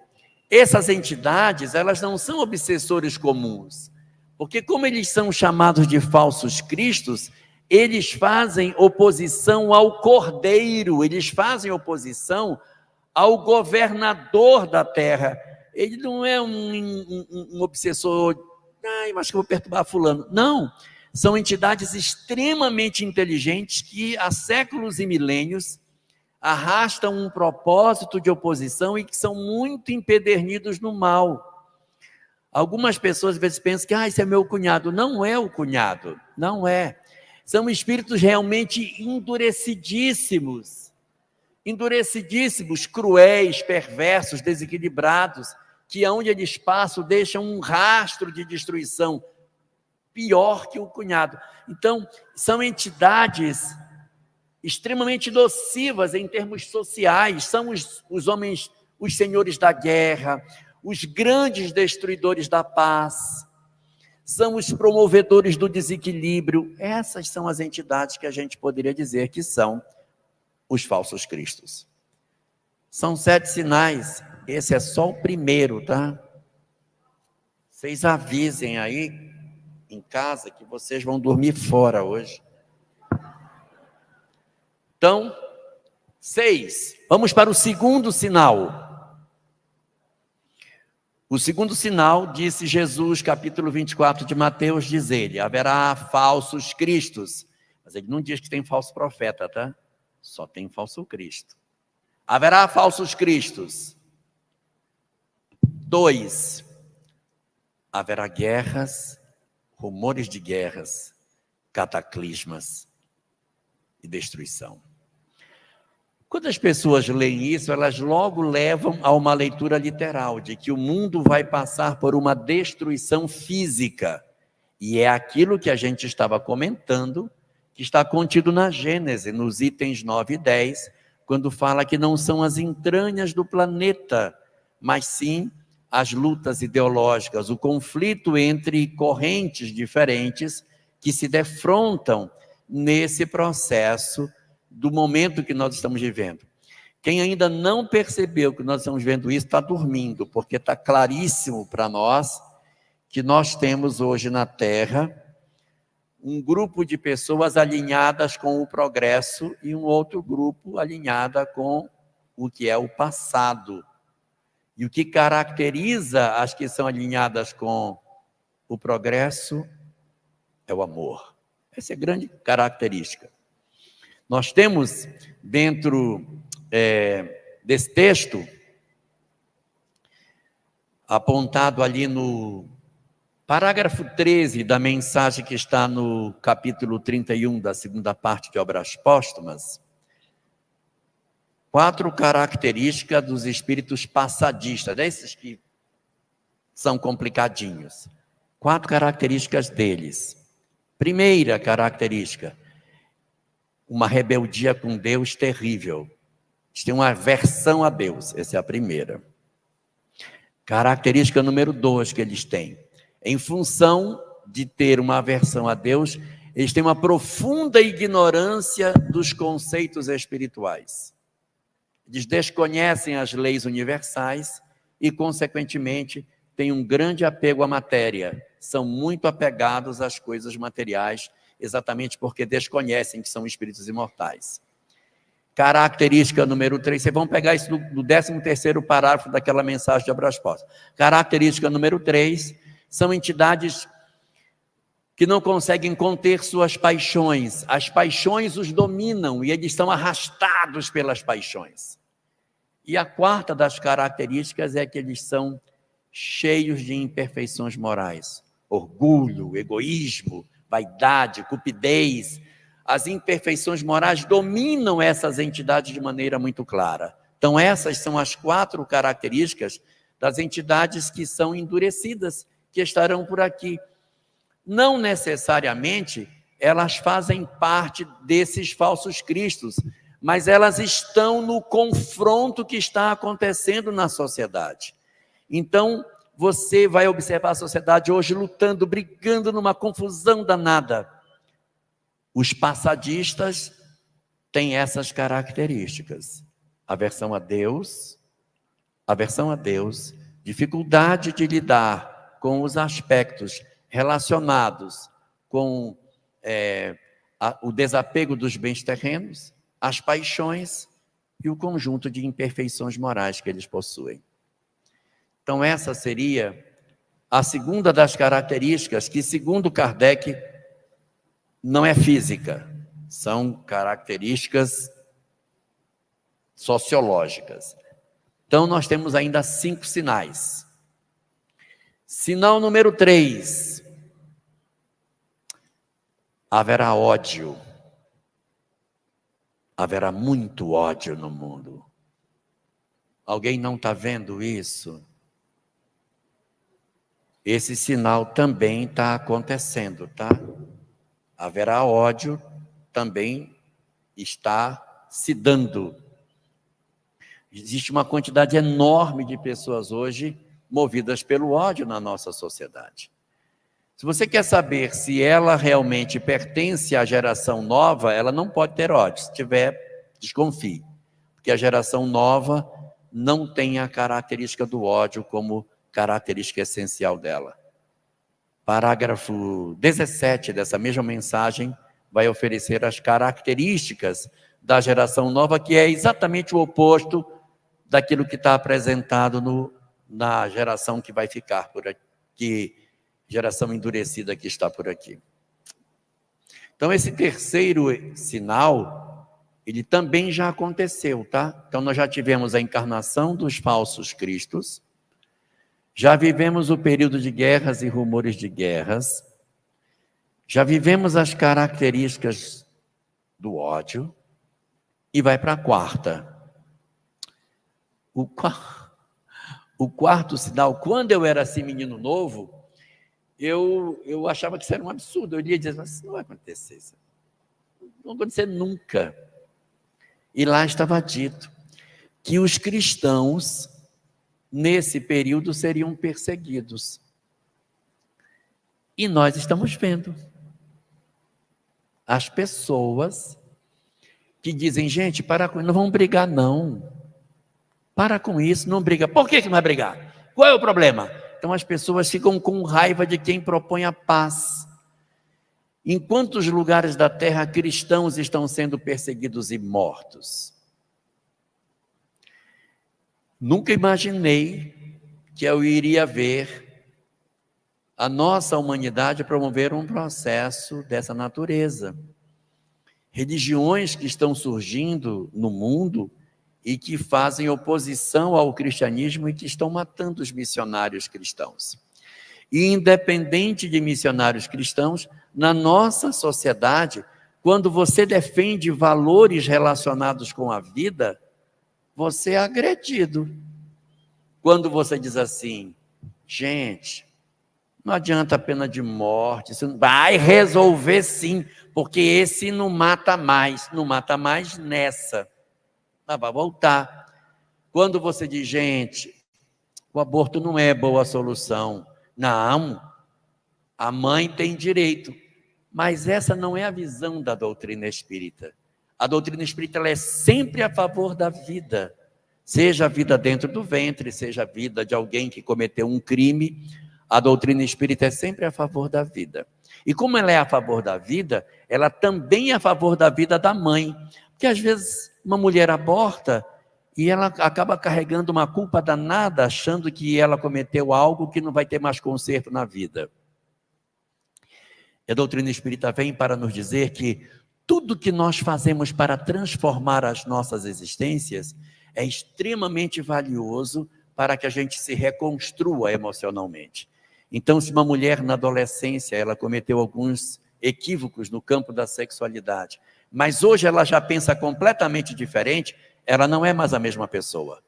Essas entidades, elas não são obsessores comuns, porque como eles são chamados de falsos cristos, eles fazem oposição ao cordeiro, eles fazem oposição ao governador da terra. Ele não é um obsessor, mas que eu vou perturbar fulano. Não, são entidades extremamente inteligentes que há séculos e milênios arrastam um propósito de oposição e que são muito empedernidos no mal. Algumas pessoas às vezes pensam que esse é meu cunhado. Não é o cunhado, não é. São espíritos realmente endurecidíssimos, cruéis, perversos, desequilibrados, que aonde eles passam deixam um rastro de destruição, pior que o cunhado. Então, são entidades extremamente nocivas em termos sociais, são os homens, os senhores da guerra, os grandes destruidores da paz, são os promovedores do desequilíbrio. Essas são as entidades que a gente poderia dizer que são os falsos cristos. São 7 sinais, esse é só o primeiro, tá? Vocês avisem aí em casa que vocês vão dormir fora hoje. Então, 6, vamos para o segundo sinal. O segundo sinal, disse Jesus, capítulo 24 de Mateus, diz ele, haverá falsos cristos. Mas ele não diz que tem falso profeta, tá? Só tem falso Cristo. Haverá falsos cristos. 2, haverá guerras, rumores de guerras, cataclismas e destruição. Quando as pessoas leem isso, elas logo levam a uma leitura literal, de que o mundo vai passar por uma destruição física. E é aquilo que a gente estava comentando, que está contido na Gênese, nos itens 9 e 10, quando fala que não são as entranhas do planeta, mas sim as lutas ideológicas, o conflito entre correntes diferentes que se defrontam nesse processo do momento que nós estamos vivendo. Quem ainda não percebeu que nós estamos vendo isso, está dormindo, porque está claríssimo para nós que nós temos hoje na Terra um grupo de pessoas alinhadas com o progresso e um outro grupo alinhada com o que é o passado. E o que caracteriza as que são alinhadas com o progresso é o amor. Essa é a grande característica. Nós temos dentro desse texto, apontado ali no parágrafo 13 da mensagem que está no capítulo 31 da segunda parte de Obras Póstumas, 4 características dos espíritos passadistas, desses que são complicadinhos. 4 características deles. Primeira característica, uma rebeldia com Deus terrível. Eles têm uma aversão a Deus, essa é a primeira. Característica número 2 que eles têm. Em função de ter uma aversão a Deus, eles têm uma profunda ignorância dos conceitos espirituais. Eles desconhecem as leis universais e, consequentemente, têm um grande apego à matéria. São muito apegados às coisas materiais, exatamente porque desconhecem que são espíritos imortais. Característica número 3, vocês vão pegar isso do 13º parágrafo daquela mensagem de Obras Postas. Característica número 3, são entidades que não conseguem conter suas paixões. As paixões os dominam e eles são arrastados pelas paixões. E a 4ª das características é que eles são cheios de imperfeições morais. Orgulho, egoísmo, vaidade, cupidez. As imperfeições morais dominam essas entidades de maneira muito clara. Então, essas são as 4 características das entidades que são endurecidas, que estarão por aqui. Não necessariamente elas fazem parte desses falsos cristos, mas elas estão no confronto que está acontecendo na sociedade. Então, você vai observar a sociedade hoje lutando, brigando numa confusão danada. Os passadistas têm essas características. Aversão a Deus, dificuldade de lidar com os aspectos relacionados com o desapego dos bens terrenos, as paixões e o conjunto de imperfeições morais que eles possuem. Então, essa seria a 2ª das características que, segundo Kardec, não é física, são características sociológicas. Então, nós temos ainda 5 sinais. Sinal número 3, haverá ódio. Haverá muito ódio no mundo. Alguém não está vendo isso? Esse sinal também está acontecendo, tá? Haverá ódio, também está se dando. Existe uma quantidade enorme de pessoas hoje movidas pelo ódio na nossa sociedade. Se você quer saber se ela realmente pertence à geração nova, ela não pode ter ódio. Se tiver, desconfie. Porque a geração nova não tem a característica do ódio como característica essencial dela. Parágrafo 17 dessa mesma mensagem vai oferecer as características da geração nova, que é exatamente o oposto daquilo que está apresentado na geração que vai ficar por aqui, geração endurecida que está por aqui. Então, esse 3º sinal, ele também já aconteceu, tá? Então, nós já tivemos a encarnação dos falsos cristos, já vivemos o período de guerras e rumores de guerras, já vivemos as características do ódio, e vai para a 4ª. O 4º sinal, quando eu era assim menino novo, eu achava que isso era um absurdo. Eu ia dizer, mas isso não vai acontecer, isso não vai acontecer nunca. E lá estava dito que os cristãos, nesse período, seriam perseguidos. E nós estamos vendo as pessoas que dizem, gente, para com isso, não vamos brigar não. Para com isso, não briga. Por que não vai brigar? Qual é o problema? Então as pessoas ficam com raiva de quem propõe a paz. Em quantos lugares da terra cristãos estão sendo perseguidos e mortos? Nunca imaginei que eu iria ver a nossa humanidade promover um processo dessa natureza. Religiões que estão surgindo no mundo e que fazem oposição ao cristianismo e que estão matando os missionários cristãos. E independente de missionários cristãos, na nossa sociedade, quando você defende valores relacionados com a vida, você é agredido. Quando você diz assim, gente, Não adianta a pena de morte, isso vai resolver sim, porque esse não mata mais nessa. Mas vai voltar. Quando você diz, gente, o aborto não é boa solução. Não, a mãe tem direito. Mas essa não é a visão da doutrina espírita. A doutrina espírita ela é sempre a favor da vida. Seja a vida dentro do ventre, seja a vida de alguém que cometeu um crime, a doutrina espírita é sempre a favor da vida. E como ela é a favor da vida, ela também é a favor da vida da mãe. Porque às vezes uma mulher aborta e ela acaba carregando uma culpa danada, achando que ela cometeu algo que não vai ter mais conserto na vida. E a doutrina espírita vem para nos dizer que tudo que nós fazemos para transformar as nossas existências é extremamente valioso para que a gente se reconstrua emocionalmente. Então, se uma mulher na adolescência, ela cometeu alguns equívocos no campo da sexualidade, mas hoje ela já pensa completamente diferente, ela não é mais a mesma pessoa.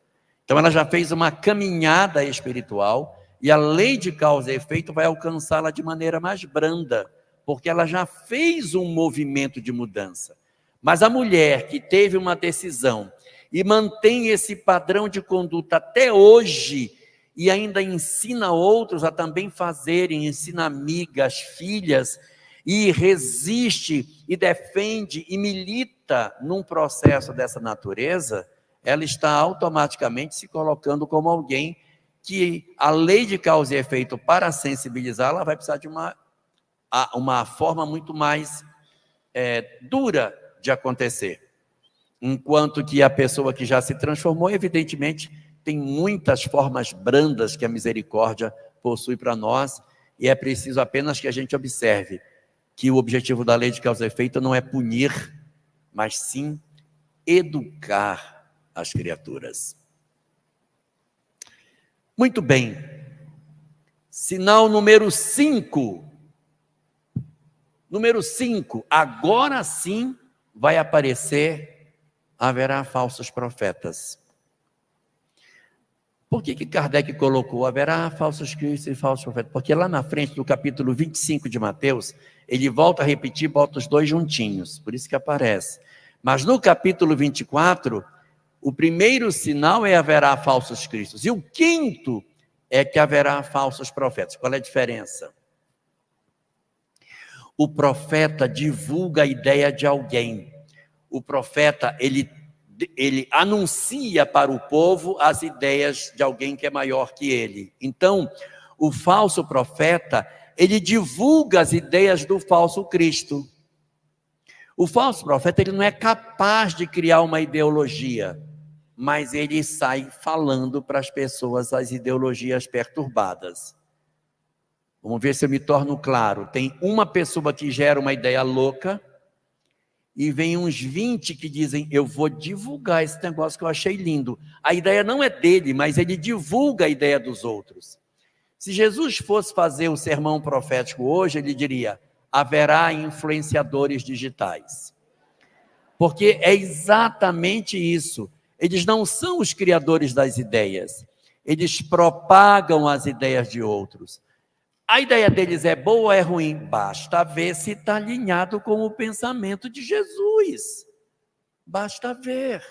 Então, ela já fez uma caminhada espiritual e a lei de causa e efeito vai alcançá-la de maneira mais branda, porque ela já fez um movimento de mudança. Mas a mulher que teve uma decisão e mantém esse padrão de conduta até hoje e ainda ensina outros a também fazerem, ensina amigas, filhas, e resiste, e defende, e milita num processo dessa natureza, ela está automaticamente se colocando como alguém que a lei de causa e efeito, para sensibilizar, ela vai precisar de uma forma muito mais dura de acontecer. Enquanto que a pessoa que já se transformou, evidentemente, tem muitas formas brandas que a misericórdia possui para nós, e é preciso apenas que a gente observe que o objetivo da lei de causa e efeito não é punir, mas sim educar as criaturas. Muito bem. Sinal número 5. Número 5, agora sim vai aparecer, haverá falsos profetas. Por que Kardec colocou haverá falsos cristos e falsos profetas? Porque lá na frente, do capítulo 25 de Mateus, ele volta a repetir, bota os dois juntinhos, por isso que aparece. Mas no capítulo 24, o primeiro sinal é haverá falsos cristos, e o quinto é que haverá falsos profetas. Qual é a diferença? O profeta divulga a ideia de alguém. O profeta, ele anuncia para o povo as ideias de alguém que é maior que ele. Então, o falso profeta, ele divulga as ideias do falso Cristo. O falso profeta, ele não é capaz de criar uma ideologia, mas ele sai falando para as pessoas as ideologias perturbadas. Vamos ver se eu me torno claro. Tem uma pessoa que gera uma ideia louca e vem uns 20 que dizem, eu vou divulgar esse negócio que eu achei lindo. A ideia não é dele, mas ele divulga a ideia dos outros. Se Jesus fosse fazer o sermão profético hoje, ele diria, haverá influenciadores digitais. Porque é exatamente isso. Eles não são os criadores das ideias. Eles propagam as ideias de outros. A ideia deles é boa ou é ruim? Basta ver se está alinhado com o pensamento de Jesus. Basta ver.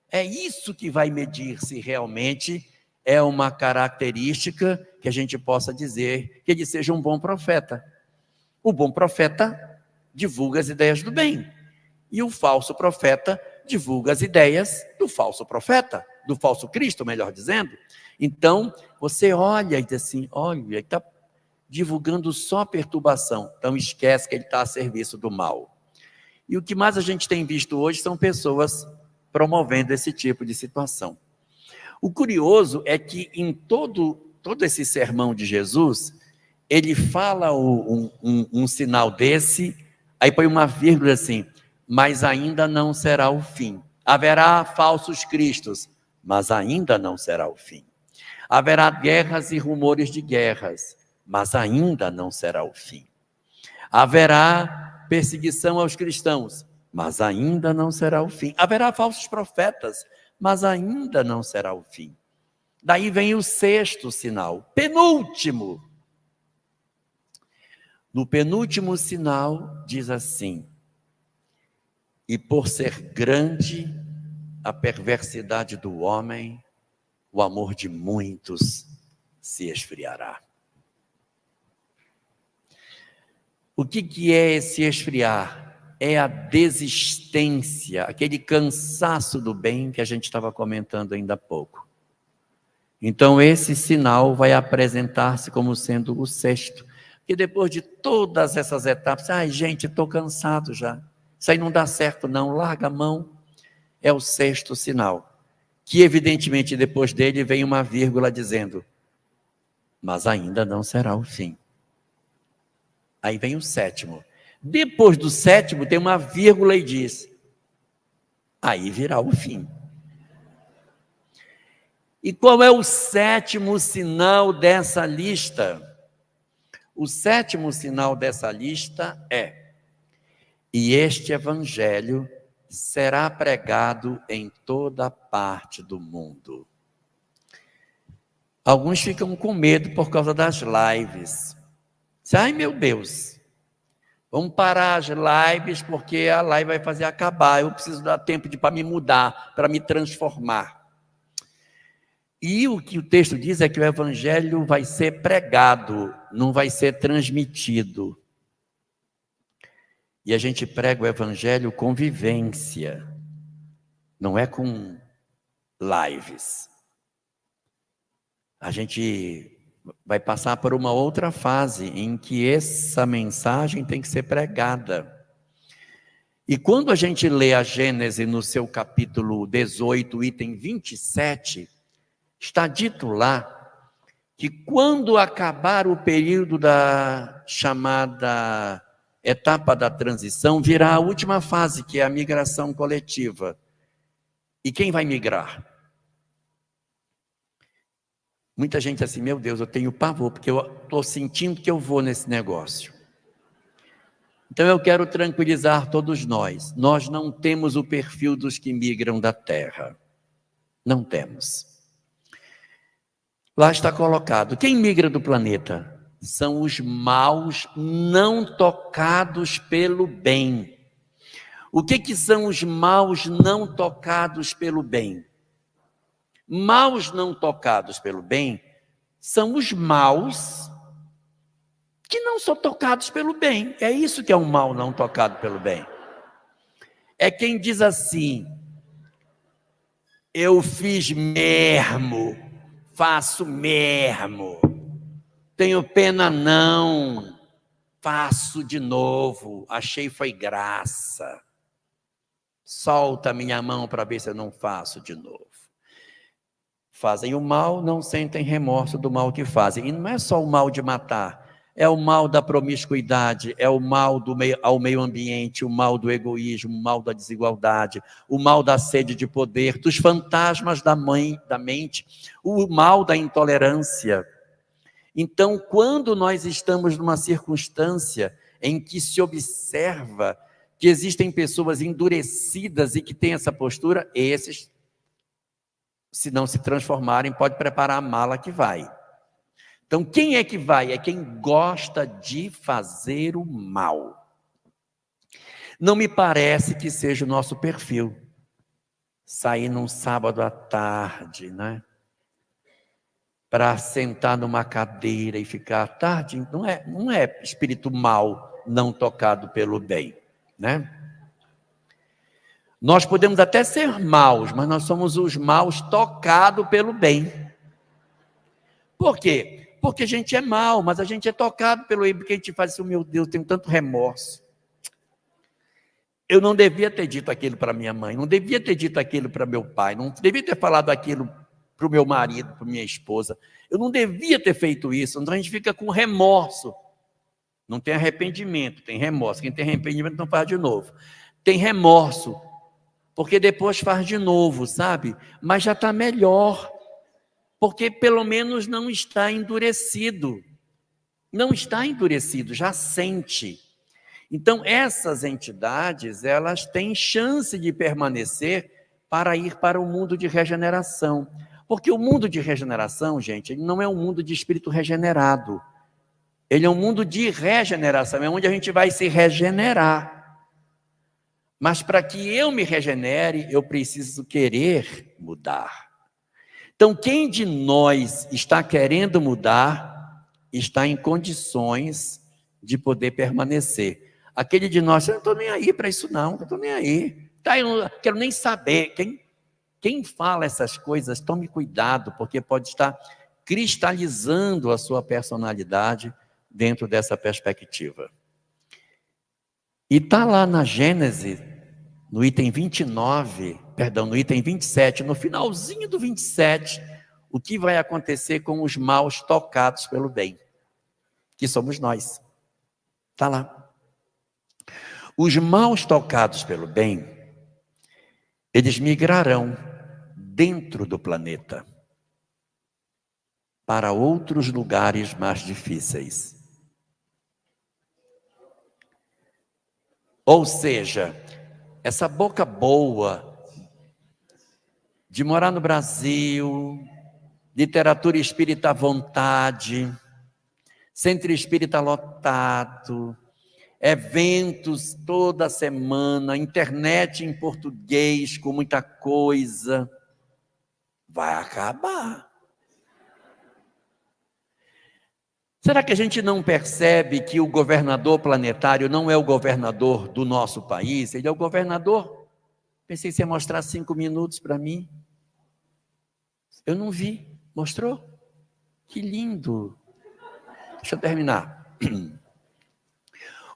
É isso que vai medir se realmente é uma característica que a gente possa dizer que ele seja um bom profeta. O bom profeta divulga as ideias do bem. E o falso profeta divulga as ideias do falso profeta, do falso Cristo, melhor dizendo. Então, você olha e diz assim, olha, ele está divulgando só perturbação, então esquece que ele está a serviço do mal. E o que mais a gente tem visto hoje são pessoas promovendo esse tipo de situação. O curioso é que em todo esse sermão de Jesus, ele fala um sinal desse, aí põe uma vírgula assim, mas ainda não será o fim. Haverá falsos cristos, mas ainda não será o fim. Haverá guerras e rumores de guerras, mas ainda não será o fim. Haverá perseguição aos cristãos, mas ainda não será o fim. Haverá falsos profetas, mas ainda não será o fim. Daí vem o sexto sinal, penúltimo. No penúltimo sinal, diz assim: e por ser grande a perversidade do homem, o amor de muitos se esfriará. O que é esse esfriar? É a desistência, aquele cansaço do bem que a gente estava comentando ainda há pouco. Então esse sinal vai apresentar-se como sendo o sexto. Porque depois de todas essas etapas, ai gente, estou cansado já. Isso aí não dá certo não, larga a mão. É o sexto sinal. Que evidentemente depois dele vem uma vírgula dizendo: mas ainda não será o fim. Aí vem o sétimo. Depois do sétimo tem uma vírgula e diz: aí virá o fim. E qual é o sétimo sinal dessa lista? O sétimo sinal dessa lista é: e este evangelho será pregado em toda parte do mundo. Alguns ficam com medo por causa das lives. Ai meu Deus, vamos parar as lives porque a live vai fazer acabar. Eu preciso dar tempo para me mudar, para me transformar. E o que o texto diz é que o evangelho vai ser pregado, não vai ser transmitido. E a gente prega o evangelho com vivência, não é com lives. A gente vai passar por uma outra fase em que essa mensagem tem que ser pregada. E quando a gente lê a Gênese no seu capítulo 18, item 27, está dito lá que quando acabar o período da chamada etapa da transição, virá a última fase, que é a migração coletiva. E quem vai migrar? Muita gente assim, meu Deus, eu tenho pavor, porque eu estou sentindo que eu vou nesse negócio. Então eu quero tranquilizar todos nós. Nós não temos o perfil dos que migram da terra. Não temos. Lá está colocado. Quem migra do planeta? São os maus não tocados pelo bem. O que são os maus não tocados pelo bem? Maus não tocados pelo bem são os maus que não são tocados pelo bem. É isso que é um mal não tocado pelo bem. É quem diz assim: eu fiz mesmo, faço mesmo, tenho pena não, faço de novo, achei foi graça. Solta minha mão para ver se eu não faço de novo. Fazem o mal, não sentem remorso do mal que fazem. E não é só o mal de matar, é o mal da promiscuidade, é o mal ao meio ambiente, o mal do egoísmo, o mal da desigualdade, o mal da sede de poder, dos fantasmas da mente, o mal da intolerância. Então, quando nós estamos numa circunstância em que se observa que existem pessoas endurecidas e que têm essa postura, esses, se não se transformarem, pode preparar a mala que vai. Então, quem é que vai? É quem gosta de fazer o mal. Não me parece que seja o nosso perfil. Sair num sábado à tarde, né? Para sentar numa cadeira e ficar à tarde, não é espírito mal não tocado pelo bem, né? Nós podemos até ser maus, mas nós somos os maus tocados pelo bem. Por quê? Porque a gente é mau, mas a gente é tocado pelo bem, porque a gente faz assim, meu Deus, tenho tanto remorso. Eu não devia ter dito aquilo para minha mãe, não devia ter dito aquilo para meu pai, não devia ter falado aquilo para o meu marido, para minha esposa. Eu não devia ter feito isso. Então a gente fica com remorso. Não tem arrependimento, tem remorso. Quem tem arrependimento não faz de novo. Tem remorso, porque depois faz de novo, sabe? Mas já está melhor, porque pelo menos não está endurecido. Não está endurecido, já sente. Então essas entidades, elas têm chance de permanecer para ir para o mundo de regeneração. Porque o mundo de regeneração, gente, ele não é um mundo de espírito regenerado. Ele é um mundo de regeneração, é onde a gente vai se regenerar. Mas para que eu me regenere, eu preciso querer mudar. Então, quem de nós está querendo mudar, está em condições de poder permanecer. Aquele de nós, eu não estou nem aí para isso não, eu não estou nem aí. Tá, eu não quero nem saber. Quem fala essas coisas, tome cuidado, porque pode estar cristalizando a sua personalidade dentro dessa perspectiva. E está lá na Gênesis, no item 29, no item 27, no finalzinho do 27, o que vai acontecer com os maus tocados pelo bem, que somos nós. Está lá. Os maus tocados pelo bem, eles migrarão dentro do planeta para outros lugares mais difíceis. Ou seja, essa boca boa de morar no Brasil, literatura espírita à vontade, centro espírita lotado, eventos toda semana, internet em português com muita coisa, vai acabar. Será que a gente não percebe que o governador planetário não é o governador do nosso país? Ele é o governador. Pensei que você ia mostrar 5 minutos para mim. Eu não vi. Mostrou? Que lindo. Deixa eu terminar.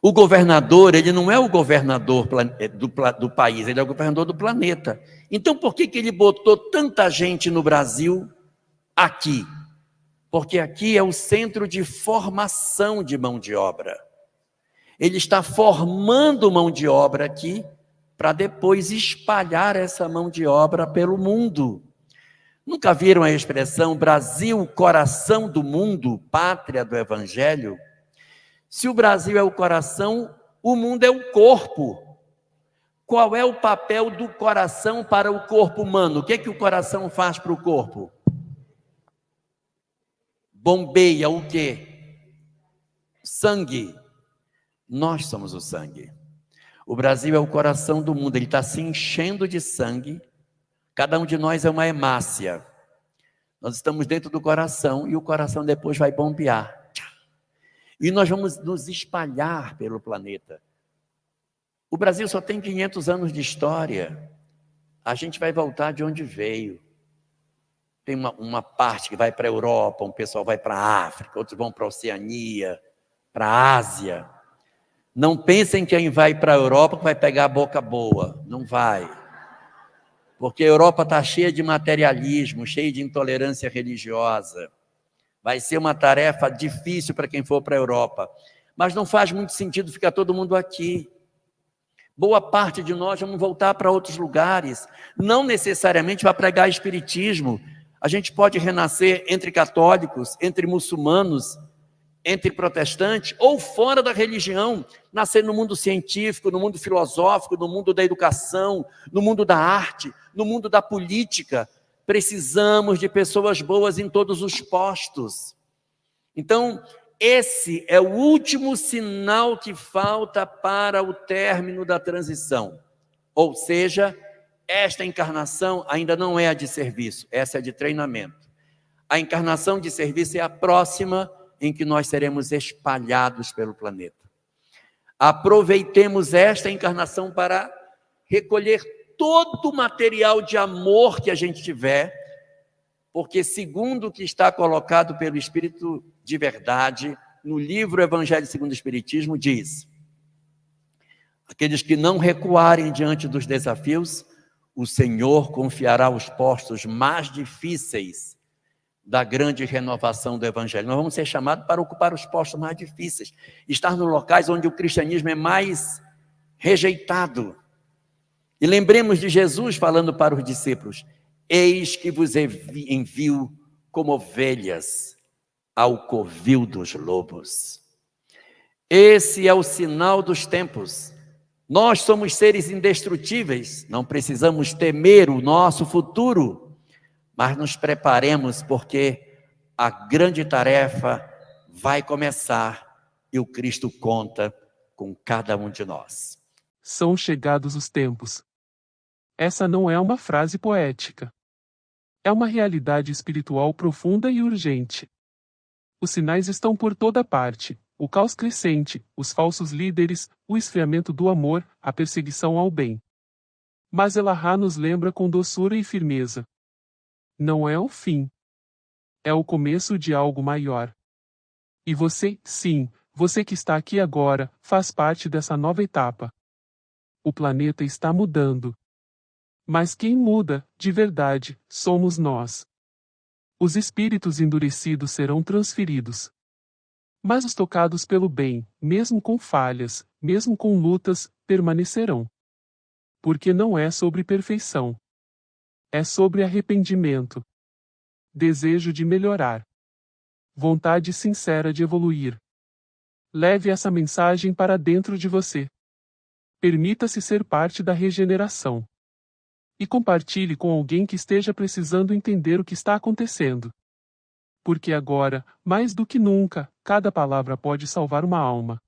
O governador, ele não é o governador do país, ele é o governador do planeta. Então, por que ele botou tanta gente no Brasil aqui? Porque aqui é o centro de formação de mão de obra. Ele está formando mão de obra aqui para depois espalhar essa mão de obra pelo mundo. Nunca viram a expressão Brasil, coração do mundo, pátria do Evangelho? Se o Brasil é o coração, o mundo é o corpo. Qual é o papel do coração para o corpo humano? O que é que o coração faz para o corpo? Bombeia o quê? Sangue. Nós somos o sangue. O Brasil é o coração do mundo, ele está se enchendo de sangue. Cada um de nós é uma hemácia. Nós estamos dentro do coração e o coração depois vai bombear. E nós vamos nos espalhar pelo planeta. O Brasil só tem 500 anos de história. A gente vai voltar de onde veio. Tem uma parte que vai para a Europa, um pessoal vai para a África, outros vão para a Oceania, para a Ásia. Não pensem que quem vai para a Europa vai pegar a boca boa. Não vai. Porque a Europa está cheia de materialismo, cheia de intolerância religiosa. Vai ser uma tarefa difícil para quem for para a Europa. Mas não faz muito sentido ficar todo mundo aqui. Boa parte de nós vamos voltar para outros lugares. Não necessariamente para pregar espiritismo. A gente pode renascer entre católicos, entre muçulmanos, entre protestantes, ou fora da religião, nascer no mundo científico, no mundo filosófico, no mundo da educação, no mundo da arte, no mundo da política. Precisamos de pessoas boas em todos os postos. Então, esse é o último sinal que falta para o término da transição. Ou seja, esta encarnação ainda não é a de serviço, essa é a de treinamento. A encarnação de serviço é a próxima em que nós seremos espalhados pelo planeta. Aproveitemos esta encarnação para recolher todo o material de amor que a gente tiver, porque segundo o que está colocado pelo Espírito de Verdade, no livro Evangelho segundo o Espiritismo, diz: aqueles que não recuarem diante dos desafios, o Senhor confiará os postos mais difíceis da grande renovação do Evangelho. Nós vamos ser chamados para ocupar os postos mais difíceis, estar nos locais onde o cristianismo é mais rejeitado. E lembremos de Jesus falando para os discípulos: eis que vos envio como ovelhas ao covil dos lobos. Esse é o sinal dos tempos. Nós somos seres indestrutíveis, não precisamos temer o nosso futuro, mas nos preparemos, porque a grande tarefa vai começar e o Cristo conta com cada um de nós. São chegados os tempos. Essa não é uma frase poética. É uma realidade espiritual profunda e urgente. Os sinais estão por toda parte: o caos crescente, os falsos líderes, o esfriamento do amor, a perseguição ao bem. Mas Elahá nos lembra com doçura e firmeza. Não é o fim. É o começo de algo maior. E você, sim, você que está aqui agora, faz parte dessa nova etapa. O planeta está mudando. Mas quem muda, de verdade, somos nós. Os espíritos endurecidos serão transferidos. Mas os tocados pelo bem, mesmo com falhas, mesmo com lutas, permanecerão. Porque não é sobre perfeição. É sobre arrependimento. Desejo de melhorar. Vontade sincera de evoluir. Leve essa mensagem para dentro de você. Permita-se ser parte da regeneração. E compartilhe com alguém que esteja precisando entender o que está acontecendo. Porque agora, mais do que nunca, cada palavra pode salvar uma alma.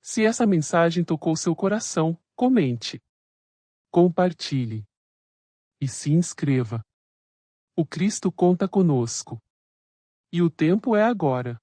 Se essa mensagem tocou seu coração, comente. Compartilhe. E se inscreva. O Cristo conta conosco. E o tempo é agora.